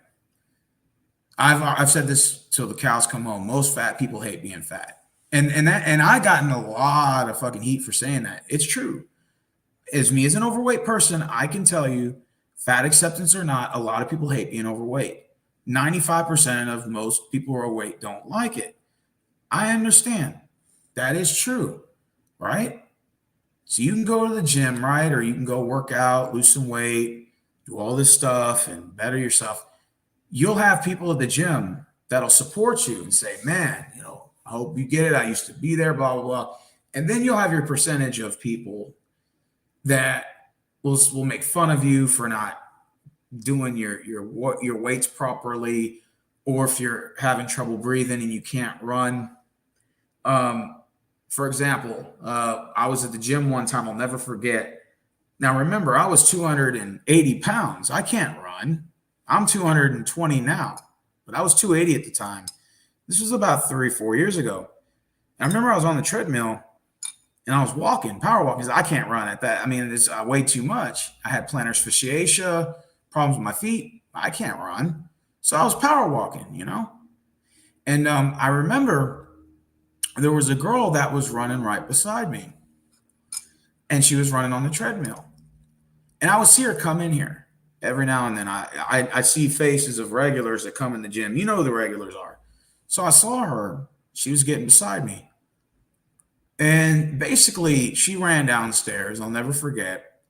I've said this till the cows come home. Most fat people hate being fat. And I gotten a lot of fucking heat for saying that. It's true. As me as an overweight person, I can tell you, fat acceptance or not, a lot of people hate being overweight. 95% of most people who are overweight don't like it. I understand. That is true, right? So you can go to the gym, right? Or you can go work out, lose some weight, do all this stuff and better yourself. You'll have people at the gym that'll support you and say, man, you know, I hope you get it. I used to be there, blah, blah, blah. And then you'll have your percentage of people that will make fun of you for not doing your weights properly, or if you're having trouble breathing and you can't run. For example, I was at the gym one time, I'll never forget. Now, remember, I was 280 pounds. I can't run. I'm 220 now, but I was 280 at the time. This was about 3-4 years ago. And I remember I was on the treadmill and I was walking, power walking. I can't run at that. I mean, it's way too much. I had plantar fasciitis, problems with my feet. I can't run. So I was power walking, you know? And I remember there was a girl that was running right beside me. And she was running on the treadmill. And I would see her come in here every now and then. I see faces of regulars that come in the gym. You know who the regulars are. So I saw her. She was getting beside me. And basically, she ran downstairs. I'll never forget.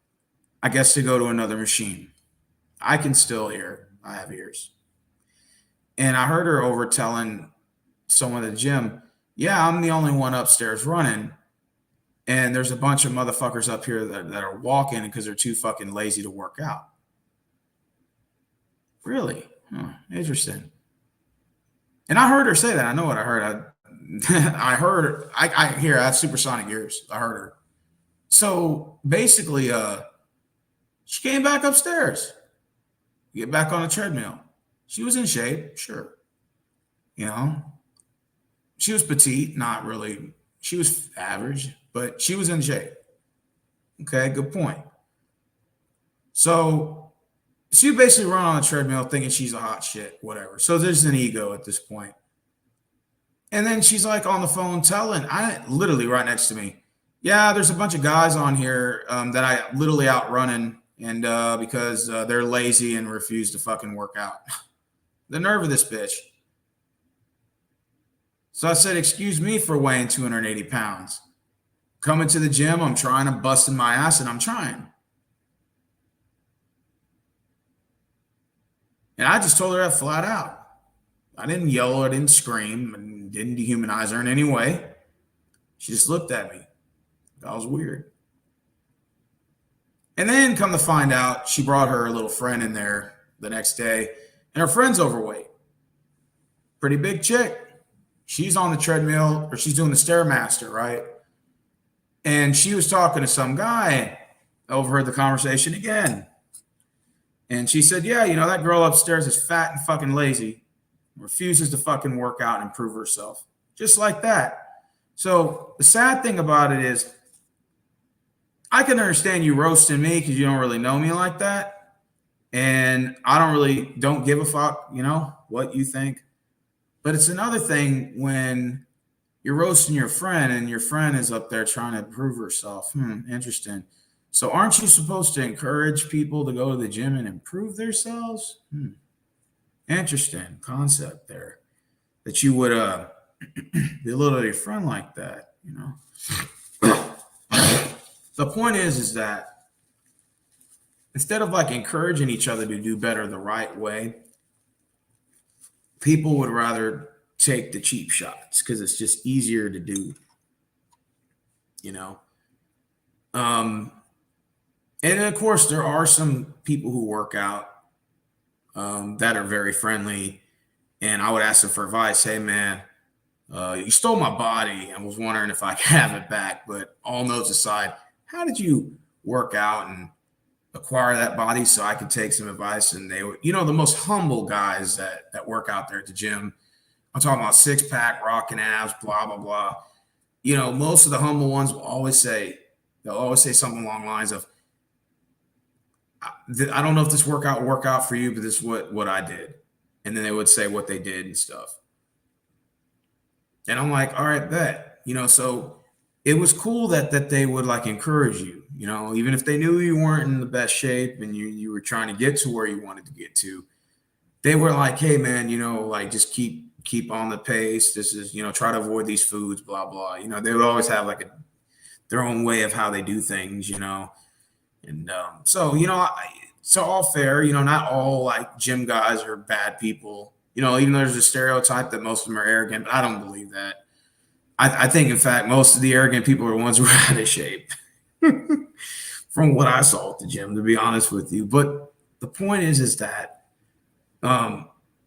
I guess to go to another machine. I can still hear. I have ears. And I heard her over telling someone at the gym, yeah, I'm the only one upstairs running. And there's a bunch of motherfuckers up here that are walking because they're too fucking lazy to work out. Really? Huh, interesting. And I heard her say that. I know what I heard. I heard, I hear, I have supersonic ears. I heard her. So basically, she came back upstairs, get back on the treadmill. She was in shape, sure. You know, she was petite, not really. She was average, but she was in shape. Okay, good point. So she basically run on a treadmill thinking she's a hot shit, whatever. So there's an ego at this point. And then she's like on the phone telling, literally right next to me, yeah, there's a bunch of guys on here that I literally outrunning, and because they're lazy and refuse to fucking work out. The nerve of this bitch. So I said, excuse me for weighing 280 pounds. Coming to the gym, I'm trying to bust in my ass, and I'm trying. And I just told her that flat out. I didn't yell, I didn't scream, and didn't dehumanize her in any way. She just looked at me. That was weird. And then come to find out, she brought her little friend in there the next day, and her friend's overweight. Pretty big chick. She's on the treadmill, or she's doing the Stairmaster, right? And she was talking to some guy, overheard the conversation again. And she said, yeah, that girl upstairs is fat and fucking lazy, refuses to fucking work out and improve herself. Just like that. So the sad thing about it is, I can understand you roasting me because you don't really know me like that. And I don't give a fuck, what you think. But it's another thing when you're roasting your friend and your friend is up there trying to improve herself. Interesting. So aren't you supposed to encourage people to go to the gym and improve themselves? Interesting concept there. That you would belittle your friend like that, The point is that instead of like encouraging each other to do better the right way, people would rather take the cheap shots because it's just easier to do, And of course, there are some people who work out that are very friendly, and I would ask them for advice. Hey, man, you stole my body and was wondering if I could have it back. But all notes aside, how did you work out and acquire that body so I could take some advice? And they were, the most humble guys that work out there at the gym. I'm talking about six-pack, rocking abs, blah, blah, blah. Most of the humble ones will always say something along the lines of, I don't know if this workout will work out for you, but this is what I did. And then they would say what they did and stuff. And I'm like, all right, bet. So it was cool that they would like encourage you, even if they knew you weren't in the best shape and you were trying to get to where you wanted to get to. They were like, hey, man, like just keep on the pace. This is, try to avoid these foods, blah, blah. They would always have like their own way of how they do things, And so, it's all fair, not all like gym guys are bad people. Even though there's a stereotype that most of them are arrogant, but I don't believe that. I think, in fact, most of the arrogant people are the ones who are out of shape from what I saw at the gym, to be honest with you. But the point is that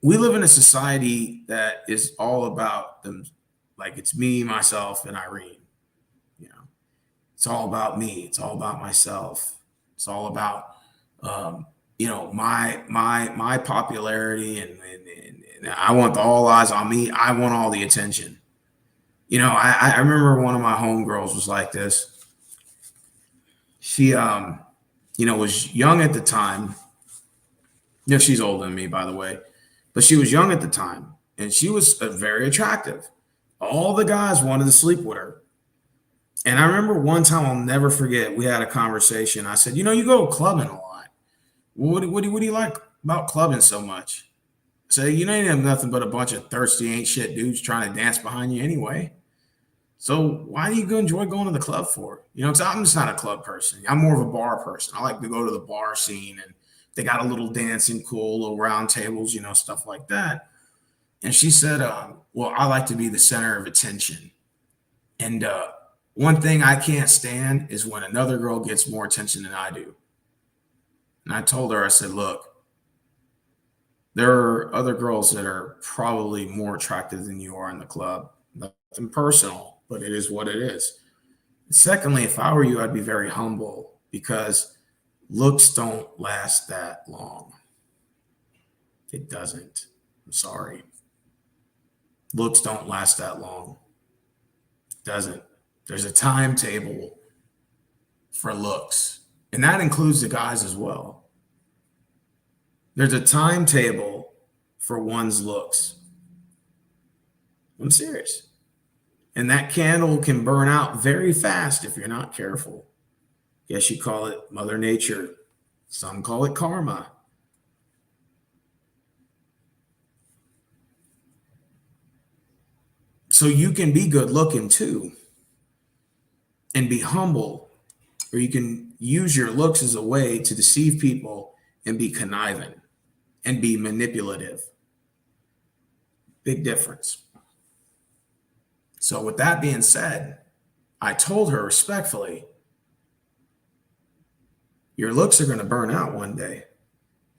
we live in a society that is all about them. Like it's me, myself, and Irene. It's all about me. It's all about myself. It's all about, my popularity and I want all eyes on me. I want all the attention. I remember one of my homegirls was like this. She, was young at the time. She's older than me, by the way, but she was young at the time and she was very attractive. All the guys wanted to sleep with her. And I remember one time, I'll never forget, we had a conversation. I said, you go clubbing a lot. What do you like about clubbing so much? I said, you ain't have nothing but a bunch of thirsty ain't shit dudes trying to dance behind you anyway. So why do you enjoy going to the club for? Because I'm just not a club person. I'm more of a bar person. I like to go to the bar scene and they got a little dancing cool, little round tables, stuff like that. And she said, well, I like to be the center of attention. And one thing I can't stand is when another girl gets more attention than I do. And I told her, I said, look, there are other girls that are probably more attractive than you are in the club. Nothing personal, but it is what it is. Secondly, if I were you, I'd be very humble because looks don't last that long. It doesn't. I'm sorry. Looks don't last that long. It doesn't. There's a timetable for looks, and that includes the guys as well. There's a timetable for one's looks. I'm serious. And that candle can burn out very fast if you're not careful. Yes, you call it Mother Nature. Some call it karma. So you can be good looking too and be humble, or you can use your looks as a way to deceive people and be conniving and be manipulative. Big difference. So with that being said, I told her respectfully, your looks are going to burn out one day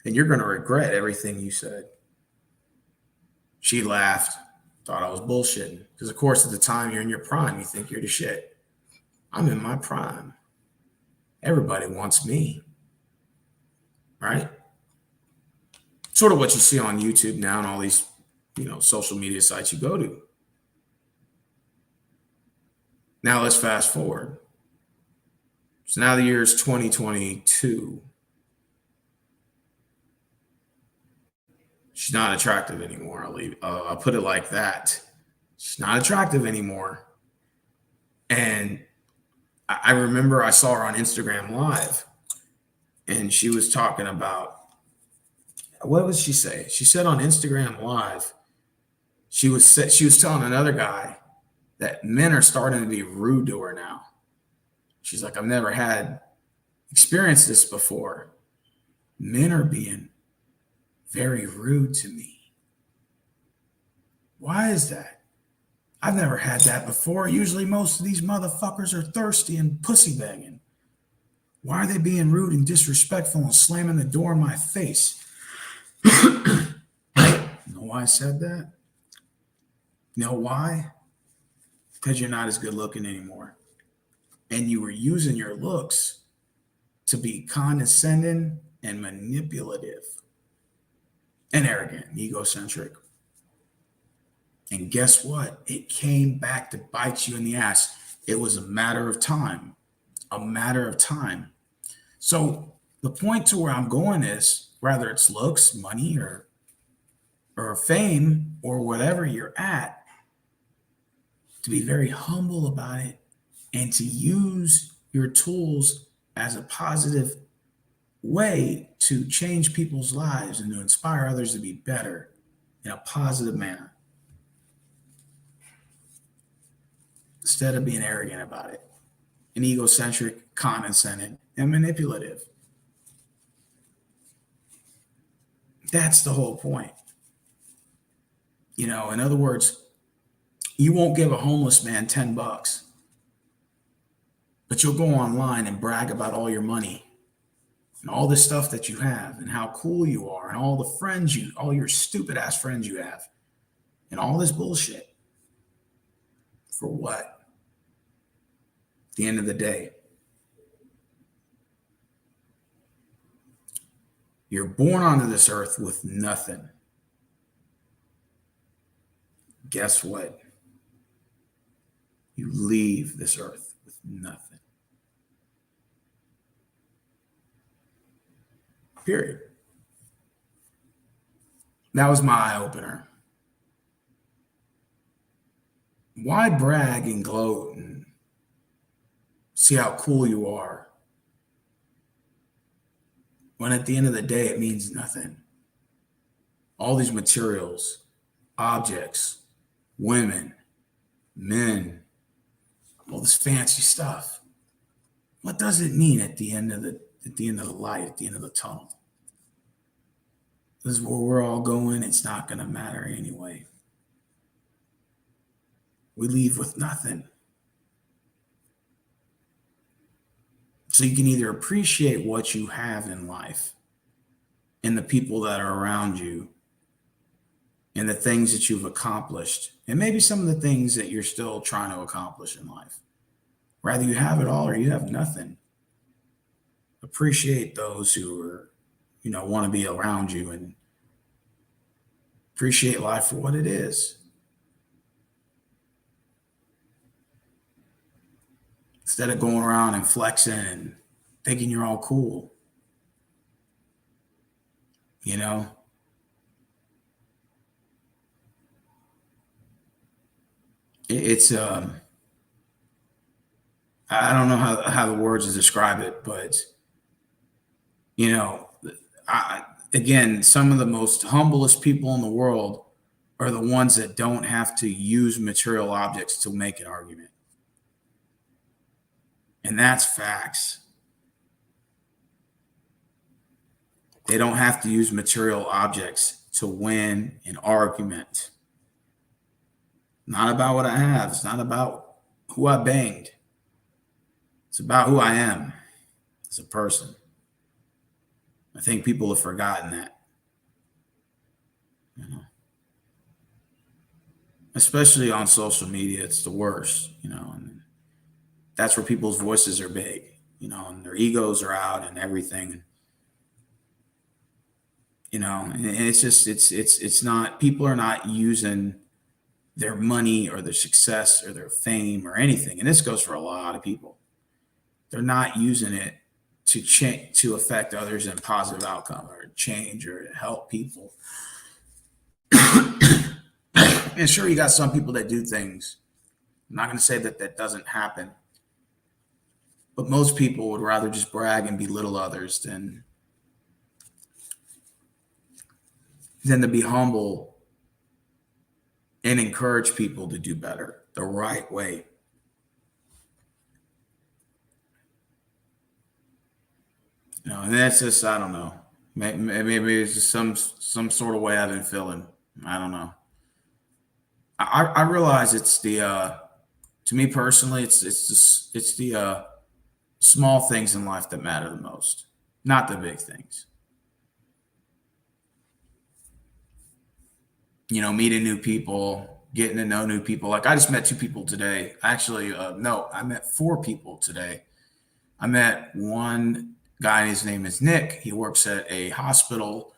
and you're going to regret everything you said. She laughed, thought I was bullshitting. Because, of course, at the time you're in your prime, you think you're the shit. I'm in my prime. Everybody wants me, right? Sort of what you see on YouTube now and all these, social media sites you go to. Now let's fast forward. So now the year is 2022. She's not attractive anymore. I'll put it like that. She's not attractive anymore. And I remember I saw her on Instagram Live, and she was talking about, what did she say? She said on Instagram Live, she was telling another guy that men are starting to be rude to her now. She's like, I've never had experienced this before. Men are being very rude to me. Why is that? I've never had that before. Usually most of these motherfuckers are thirsty and pussy begging. Why are they being rude and disrespectful and slamming the door in my face? You know why I said that? You know why? Because you're not as good looking anymore. And you were using your looks to be condescending and manipulative and arrogant and egocentric. And guess what? It came back to bite you in the ass. It was a matter of time. A matter of time. So the point to where I'm going is, whether it's looks, money, or fame, or whatever you're at, to be very humble about it and to use your tools as a positive way to change people's lives and to inspire others to be better in a positive manner, instead of being arrogant about it and egocentric, condescending, and manipulative. That's the whole point. In other words, you won't give a homeless man $10, but you'll go online and brag about all your money and all this stuff that you have and how cool you are and all the friends all your stupid ass friends you have and all this bullshit. For what? At the end of the day, you're born onto this earth with nothing. Guess what? You leave this earth with nothing. Period. That was my eye opener. Why brag and gloat and see how cool you are when at the end of the day it means nothing? All these materials, objects, women, men, all this fancy stuff. What does it mean at the end of the light, at the end of the tunnel? This is where we're all going. It's not going to matter anyway. We leave with nothing. So you can either appreciate what you have in life and the people that are around you and the things that you've accomplished, and maybe some of the things that you're still trying to accomplish in life. Rather you have it all or you have nothing. Appreciate those who are, want to be around you, and appreciate life for what it is. Instead of going around and flexing and thinking you're all cool. It's I don't know how the words to describe it, but again, some of the most humblest people in the world are the ones that don't have to use material objects to make an argument. And that's facts. They don't have to use material objects to win an argument. Not about what I have. It's not about who I banged. It's about who I am as a person. I think people have forgotten that. You know? Especially on social media, it's the worst, and that's where people's voices are big, and their egos are out and everything. And it's just it's not, people are not using their money or their success or their fame or anything. And this goes for a lot of people. They're not using it to change, to affect others in a positive outcome or change or to help people. And sure, you got some people that do things. I'm not going to say that that doesn't happen, but most people would rather just brag and belittle others than to be humble and encourage people to do better the right way. And that's just, I don't know. Maybe it's just some sort of way I've been feeling. I don't know. I realize it's the to me personally, it's the small things in life that matter the most, not the big things. Meeting new people, getting to know new people. Like I just met 2 people today. Actually, no, I met 4 people today. I met one guy. His name is Nick. He works at a hospital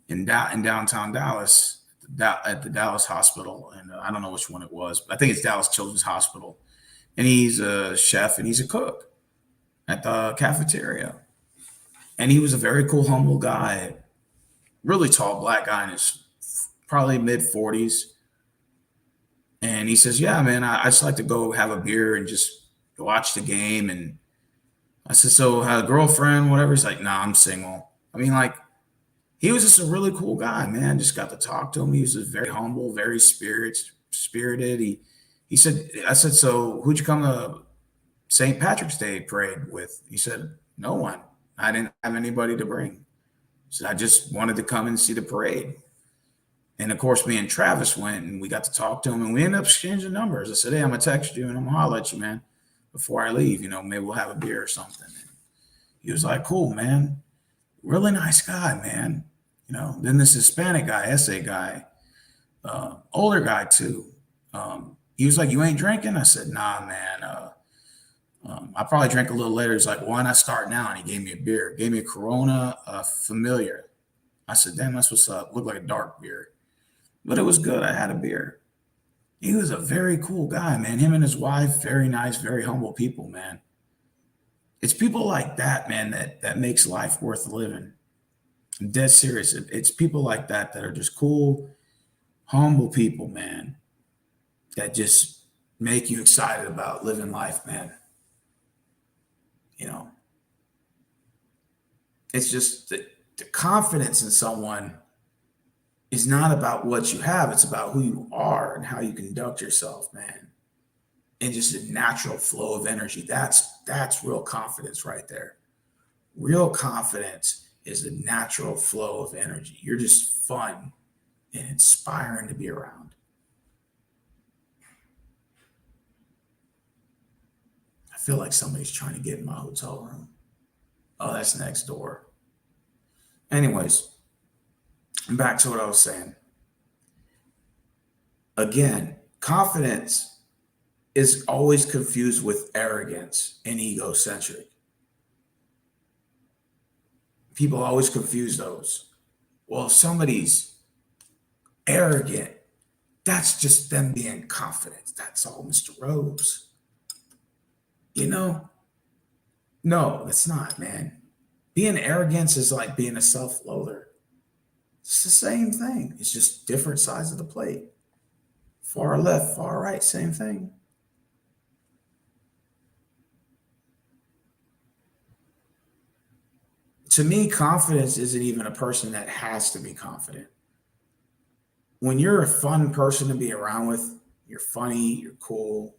in downtown Dallas, at the Dallas hospital, and I don't know which one it was, but I think it's Dallas Children's Hospital. And he's a chef and he's a cook at the cafeteria. And he was a very cool, humble guy, really tall black guy in his probably mid-40s. And he says, "Yeah, man, I just like to go have a beer and just watch the game." And I said, "So, have a girlfriend, whatever?" He's like, "Nah, I'm single." I mean, like, he was just a really cool guy, man. Just got to talk to him. He was very humble, very spirited. He said, I said, "So who'd you come to St. Patrick's Day parade with?" He said, "No one. I didn't have anybody to bring." He said, "I just wanted to come and see the parade." And of course, me and Travis went and we got to talk to him and we ended up exchanging numbers. I said, "Hey, I'm gonna text you and I'm gonna holler at you, man, before I leave. Maybe we'll have a beer or something." And he was like, "Cool, man. Really nice guy, man." Then this Hispanic guy, essay guy, older guy too. He was like, "You ain't drinking?" I said, "Nah, man. I probably drink a little later." He's like, "Why not start now?" And he gave me a beer, gave me a Corona Familiar. I said, "Damn, that's what's up." Looked like a dark beer, but it was good. I had a beer. He was a very cool guy, man. Him and his wife, very nice, very humble people, man. It's people like that, man, that makes life worth living. I'm dead serious. It's people like that that are just cool, humble people, man, that just make you excited about living life, man. You know, it's just the confidence in someone is not about what you have. It's about who you are and how you conduct yourself, man. And just a natural flow of energy. That's real confidence right there. Real confidence is a natural flow of energy. You're just fun and inspiring to be around. I feel like somebody's trying to get in my hotel room. Oh, that's next door. Anyways, back to what I was saying. Again, confidence is always confused with arrogance and egocentric. People always confuse those. Well, if somebody's arrogant, that's just them being confident. That's all, Mr. Rose. You know? No, it's not, man. Being arrogant is like being a self-loather. It's the same thing. It's just different sides of the plate. Far left, far right, same thing. To me, confidence isn't even a person that has to be confident. when you're a fun person to be around with, you're funny, you're cool,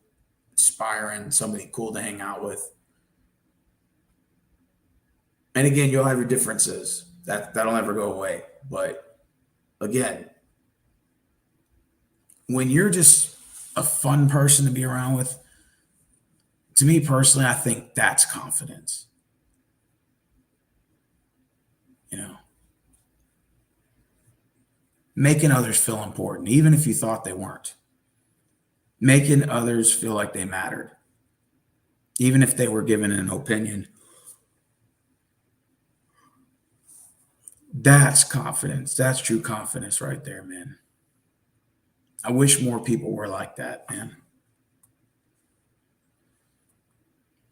inspiring, somebody cool to hang out with. And again, you'll have your differences. That'll never go away. But again, when you're just a fun person to be around with, to me personally, I think that's confidence. You know, making others feel important, even if you thought they weren't. Making others feel like they mattered, even if they were given an opinion. That's confidence. That's true confidence right there, man. I wish more people were like that, man.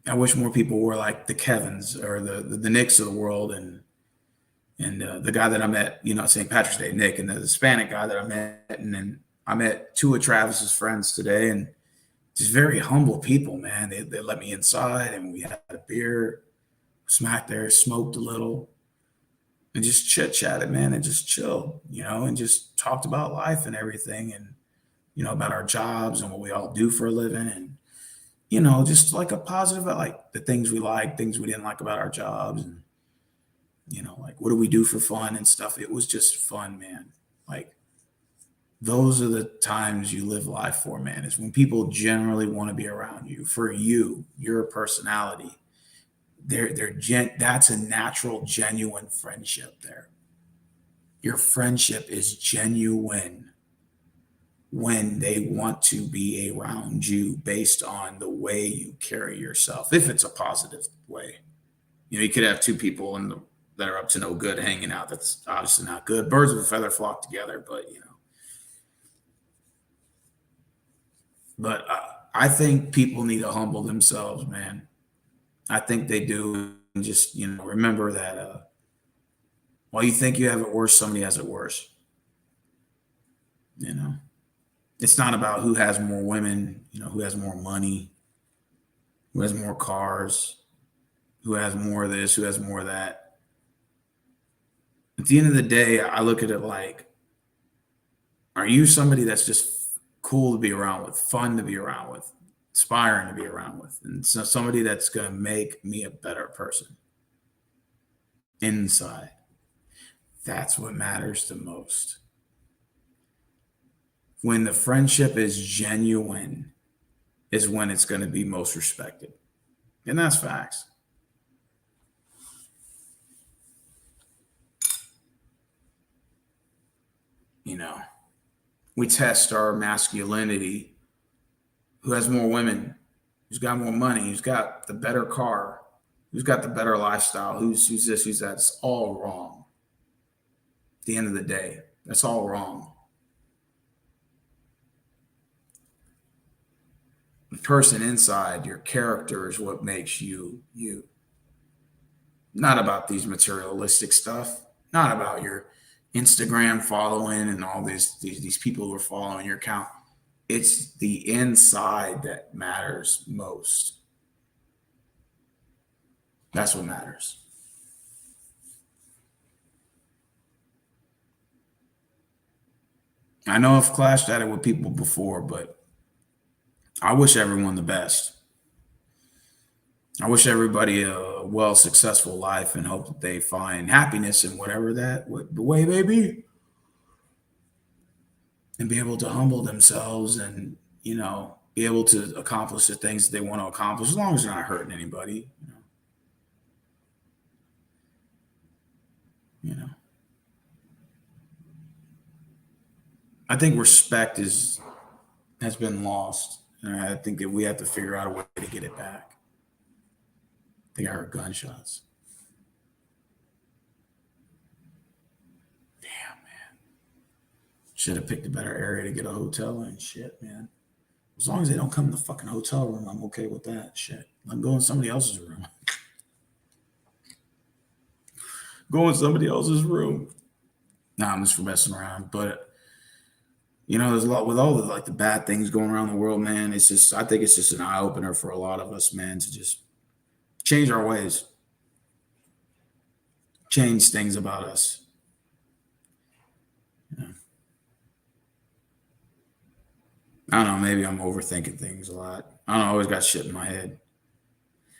I wish more people were like the Kevins or the Nicks of the world, and the guy that I met, St. Patrick's Day, Nick, and the Hispanic guy that I met, and then I met two of Travis's friends today, and just very humble people, man. They let me inside, and we had a beer, smacked there, smoked a little, and just chit chatted, man, and just chilled, and just talked about life and everything, and about our jobs and what we all do for a living, and just like a positive, like the things we like, things we didn't like about our jobs, and like what do we do for fun and stuff. It was just fun, man. Like those are the times you live life for, man. Is when people generally want to be around you for your personality. That's a natural, genuine friendship there. Your friendship is genuine when they want to be around you based on the way you carry yourself, if it's a positive way. You could have two people that are up to no good hanging out. That's obviously not good. Birds of a feather flock together, but But I think people need to humble themselves, man. I think they do. And just remember that while you think you have it worse, somebody has it worse. You know, it's not about who has more women, who has more money, who has more cars, who has more of this, who has more of that. At the end of the day, I look at it like, are you somebody that's just cool to be around with, fun to be around with, inspiring to be around with, and so somebody that's going to make me a better person inside? That's what matters the most. When the friendship is genuine is when it's going to be most respected. And that's facts. We test our masculinity. Who has more women? Who's got more money? Who's got the better car? Who's got the better lifestyle? Who's this? Who's that? It's all wrong. At the end of the day, that's all wrong. The person inside, your character, is what makes you you. Not about these materialistic stuff. Not about your Instagram following and all these people who are following your account. It's the inside that matters most. That's what matters. I know I've clashed at it with people before, but I wish everyone the best. I wish everybody a well, successful life and hope that they find happiness in whatever the way may be, and be able to humble themselves and, be able to accomplish the things that they want to accomplish as long as they're not hurting anybody. You know. I think respect has been lost. And I think that we have to figure out a way to get it back. I think I heard gunshots. Damn, man. Should have picked a better area to get a hotel in. Shit, man. As long as they don't come in the fucking hotel room, I'm okay with that. Shit. Let them go in somebody else's room. Go in somebody else's room. Nah, I'm just messing around. But there's a lot with all the bad things going around the world, man. I think it's just an eye opener for a lot of us, man, to just change our ways, change things about us. I don't know. Maybe I'm overthinking things a lot. I don't know. I always got shit in my head.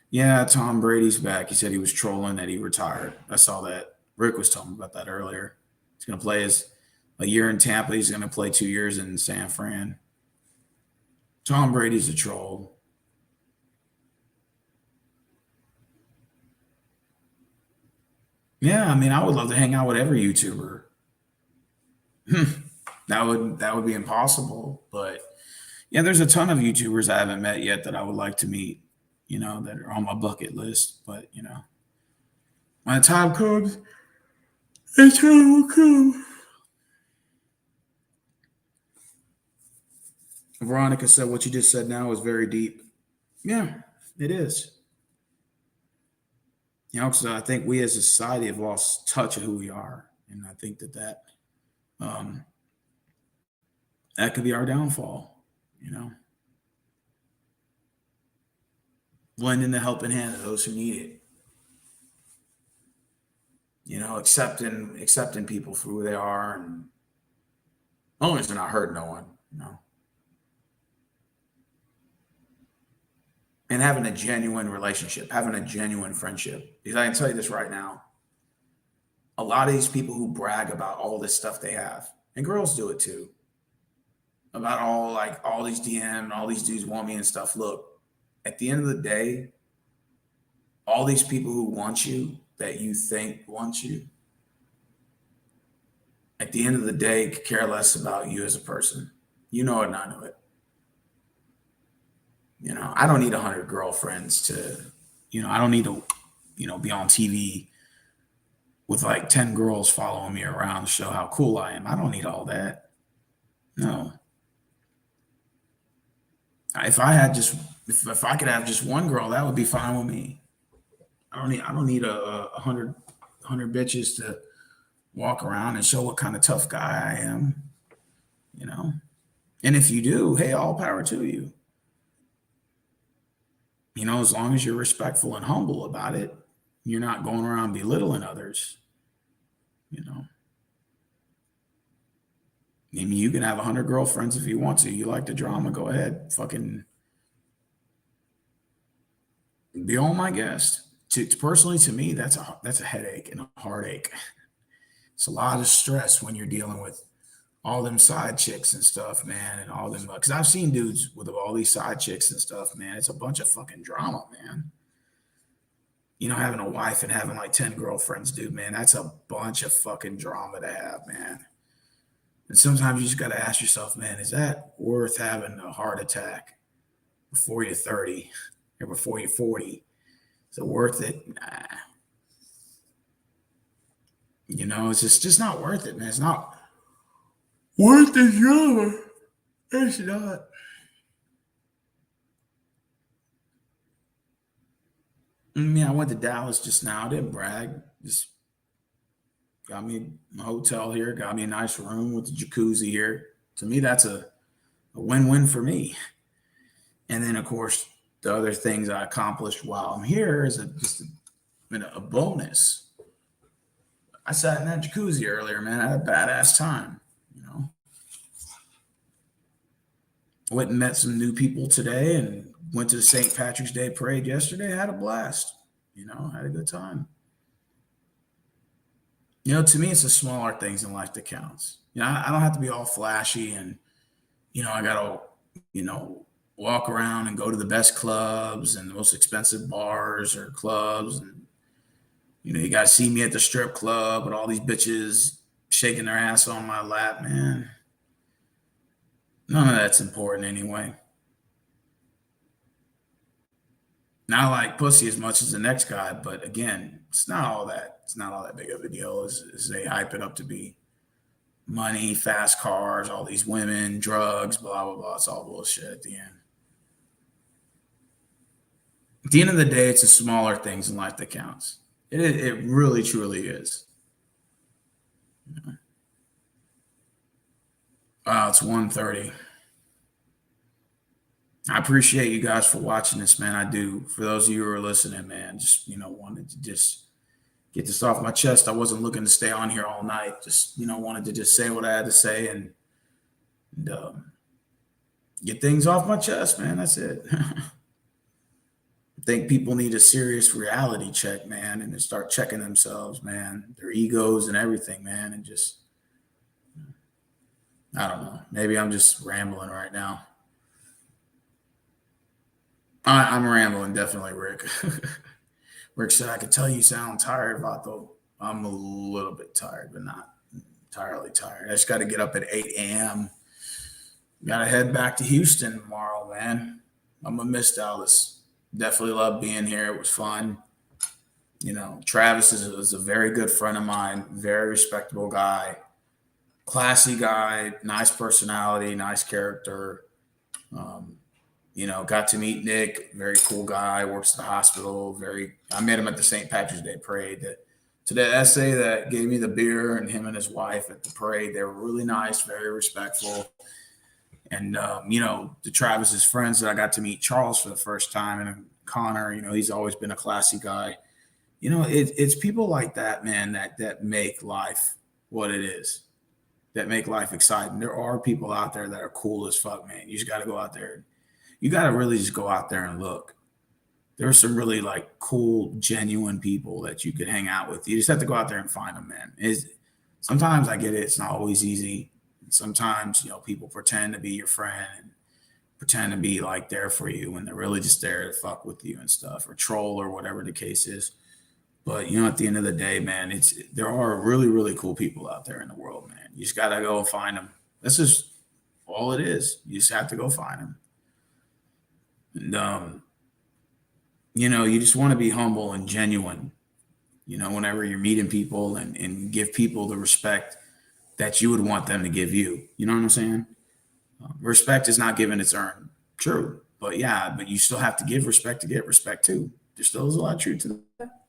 Yeah, Tom Brady's back. He said he was trolling that he retired. I saw that. Rick was telling me about that earlier. He's going to play a year in Tampa. He's going to play 2 years in San Fran. Tom Brady's a troll. Yeah, I mean, I would love to hang out with every YouTuber. That would be impossible, but yeah, there's a ton of YouTubers I haven't met yet that I would like to meet. That are on my bucket list. But when the time comes, the time will come. Veronica said, "What you just said now is very deep." Yeah, it is. Because I think we as a society have lost touch of who we are, and I think um, that could be our downfall. You know, lending the helping hand to those who need it. Accepting people for who they are, and as long as they're not hurting no one. And having a genuine relationship, having a genuine friendship. Because I can tell you this right now, a lot of these people who brag about all this stuff they have, and girls do it too, about all these DM, all these dudes want me and stuff. Look, at the end of the day, all these people who want you that you think want you, at the end of the day, could care less about you as a person. You know it, and I know it. I don't need 100 girlfriends to, I don't need to, be on TV with like 10 girls following me around to show how cool I am. I don't need all that. No. If I had just, if I could have just one girl, that would be fine with me. I don't need a hundred bitches to walk around and show what kind of tough guy I am, you know. And if you do, hey, all power to you. As long as you're respectful and humble about it, you're not going around belittling others, you know. I mean, you can have 100 girlfriends if you want to. You like the drama, go ahead. Fucking be all my guest. Personally, to me, that's a headache and a heartache. It's a lot of stress when you're dealing with all them side chicks and stuff, man, and all them. Because I've seen dudes with all these side chicks and stuff, man. It's a bunch of fucking drama, man. Having a wife and having like 10 girlfriends, dude, man, that's a bunch of fucking drama to have, man. And sometimes you just got to ask yourself, man, is that worth having a heart attack before you're 30 or before you're 40? Is it worth it? Nah. It's just not worth it, man. It's not worth the drama. It's not. I mean, I went to Dallas just now. I didn't brag. Just got me a hotel here, got me a nice room with a jacuzzi here. To me, that's a win-win for me. And then, of course, the other things I accomplished while I'm here is a bonus. I sat in that jacuzzi earlier, man. I had a badass time. Went and met some new people today and went to the St. Patrick's Day parade yesterday. I had a blast. Had a good time. To me, it's the smaller things in life that counts. I don't have to be all flashy and, I got to, walk around and go to the best clubs and the most expensive bars or clubs. And, you got to see me at the strip club with all these bitches shaking their ass on my lap, man. None of that's important anyway. Not like pussy as much as the next guy, but again, it's not all that. It's not all that big of a deal as they hype it up to be. Money, fast cars, all these women, drugs, blah blah blah. It's all bullshit at the end. At the end of the day, it's the smaller things in life that counts. It really truly is. Wow, it's 1:30. I appreciate you guys for watching this, man. I do. For those of you who are listening, man, just wanted to just get this off my chest. I wasn't looking to stay on here all night. Just wanted to just say what I had to say, and Get things off my chest, man. That's it. I think people need a serious reality check, man, and to start checking themselves, man, their egos and everything, man, and just, I don't know. Maybe I'm just rambling right now. I'm rambling, definitely, Rick. Rick said, I could tell you sound tired, Vato. I'm a little bit tired, but not entirely tired. I just got to get up at 8 a.m. Got to head back to Houston tomorrow, man. I'm going to miss Dallas. Definitely love being here. It was fun. Travis is a very good friend of mine, very respectable guy, classy guy, nice personality, nice character. Um, got to meet Nick, very cool guy, works at the hospital. I met him at the St. Patrick's Day parade. To the essay that gave me the beer, and him and his wife at the parade, they were really nice, very respectful. And the Travis's friends that I got to meet, Charles for the first time, and Connor, he's always been a classy guy. It's people like that, man, that make life what it is, that make life exciting. There are people out there that are cool as fuck, man. You just got to go out there. You got to really just go out there and look. There are some really like cool, genuine people that you could hang out with. You just have to go out there and find them, man. Sometimes I get it. It's not always easy. Sometimes, people pretend to be your friend and pretend to be like there for you when they're really just there to fuck with you and stuff, or troll, or whatever the case is. But at the end of the day, man, there are really, really cool people out there in the world, man. You just gotta go find them. This is all it is. You just have to go find them. And you just want to be humble and genuine. Whenever you're meeting people, and give people the respect that you would want them to give you. You know what I'm saying? Respect is not given, it's earned. True. But you still have to give respect to get respect too. There still is a lot of truth to that.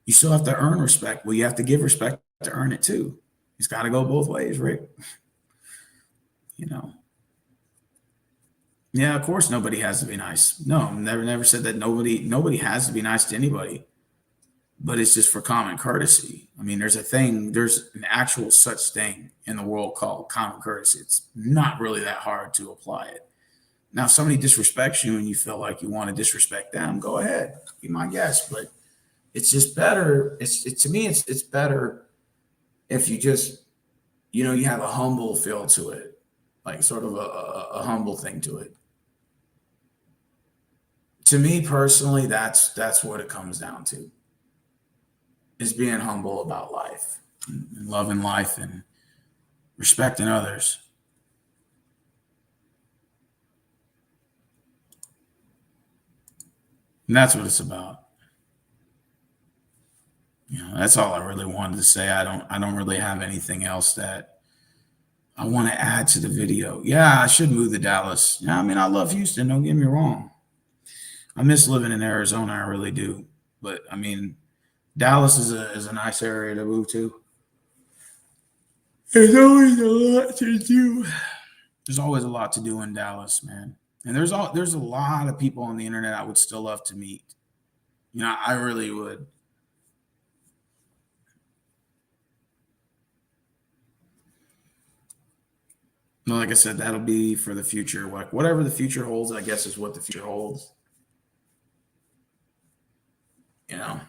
You still have to earn respect. Well, you have to give respect to earn it too. It's got to go both ways, Rick. Yeah, of course nobody has to be nice. No, never said that nobody has to be nice to anybody. But it's just for common courtesy. I mean, there's an actual such thing in the world called common courtesy. It's not really that hard to apply it. Now, if somebody disrespects you and you feel like you want to disrespect them, go ahead, be my guest. But it's just better. To me, it's better if you just, you have a humble feel to it, like sort of a humble thing to it. To me personally, that's what it comes down to. Is being humble about life, and loving life, and respecting others. And that's what it's about. That's all I really wanted to say. I don't really have anything else that I want to add to the video. Yeah, I should move to Dallas. Yeah, I mean, I love Houston, don't get me wrong. I miss living in Arizona, I really do. But I mean, Dallas is a nice area to move to. There's always a lot to do. There's always a lot to do in Dallas, man. And there's a lot of people on the internet I would still love to meet. I really would. Like I said, that'll be for the future. Like whatever the future holds, I guess is what the future holds. You know.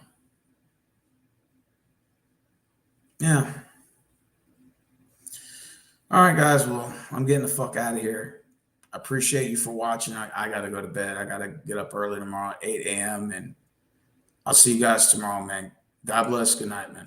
Yeah. All right, guys. Well, I'm getting the fuck out of here. I appreciate you for watching. I got to go to bed. I got to get up early tomorrow at 8 a.m. And I'll see you guys tomorrow, man. God bless. Good night, man.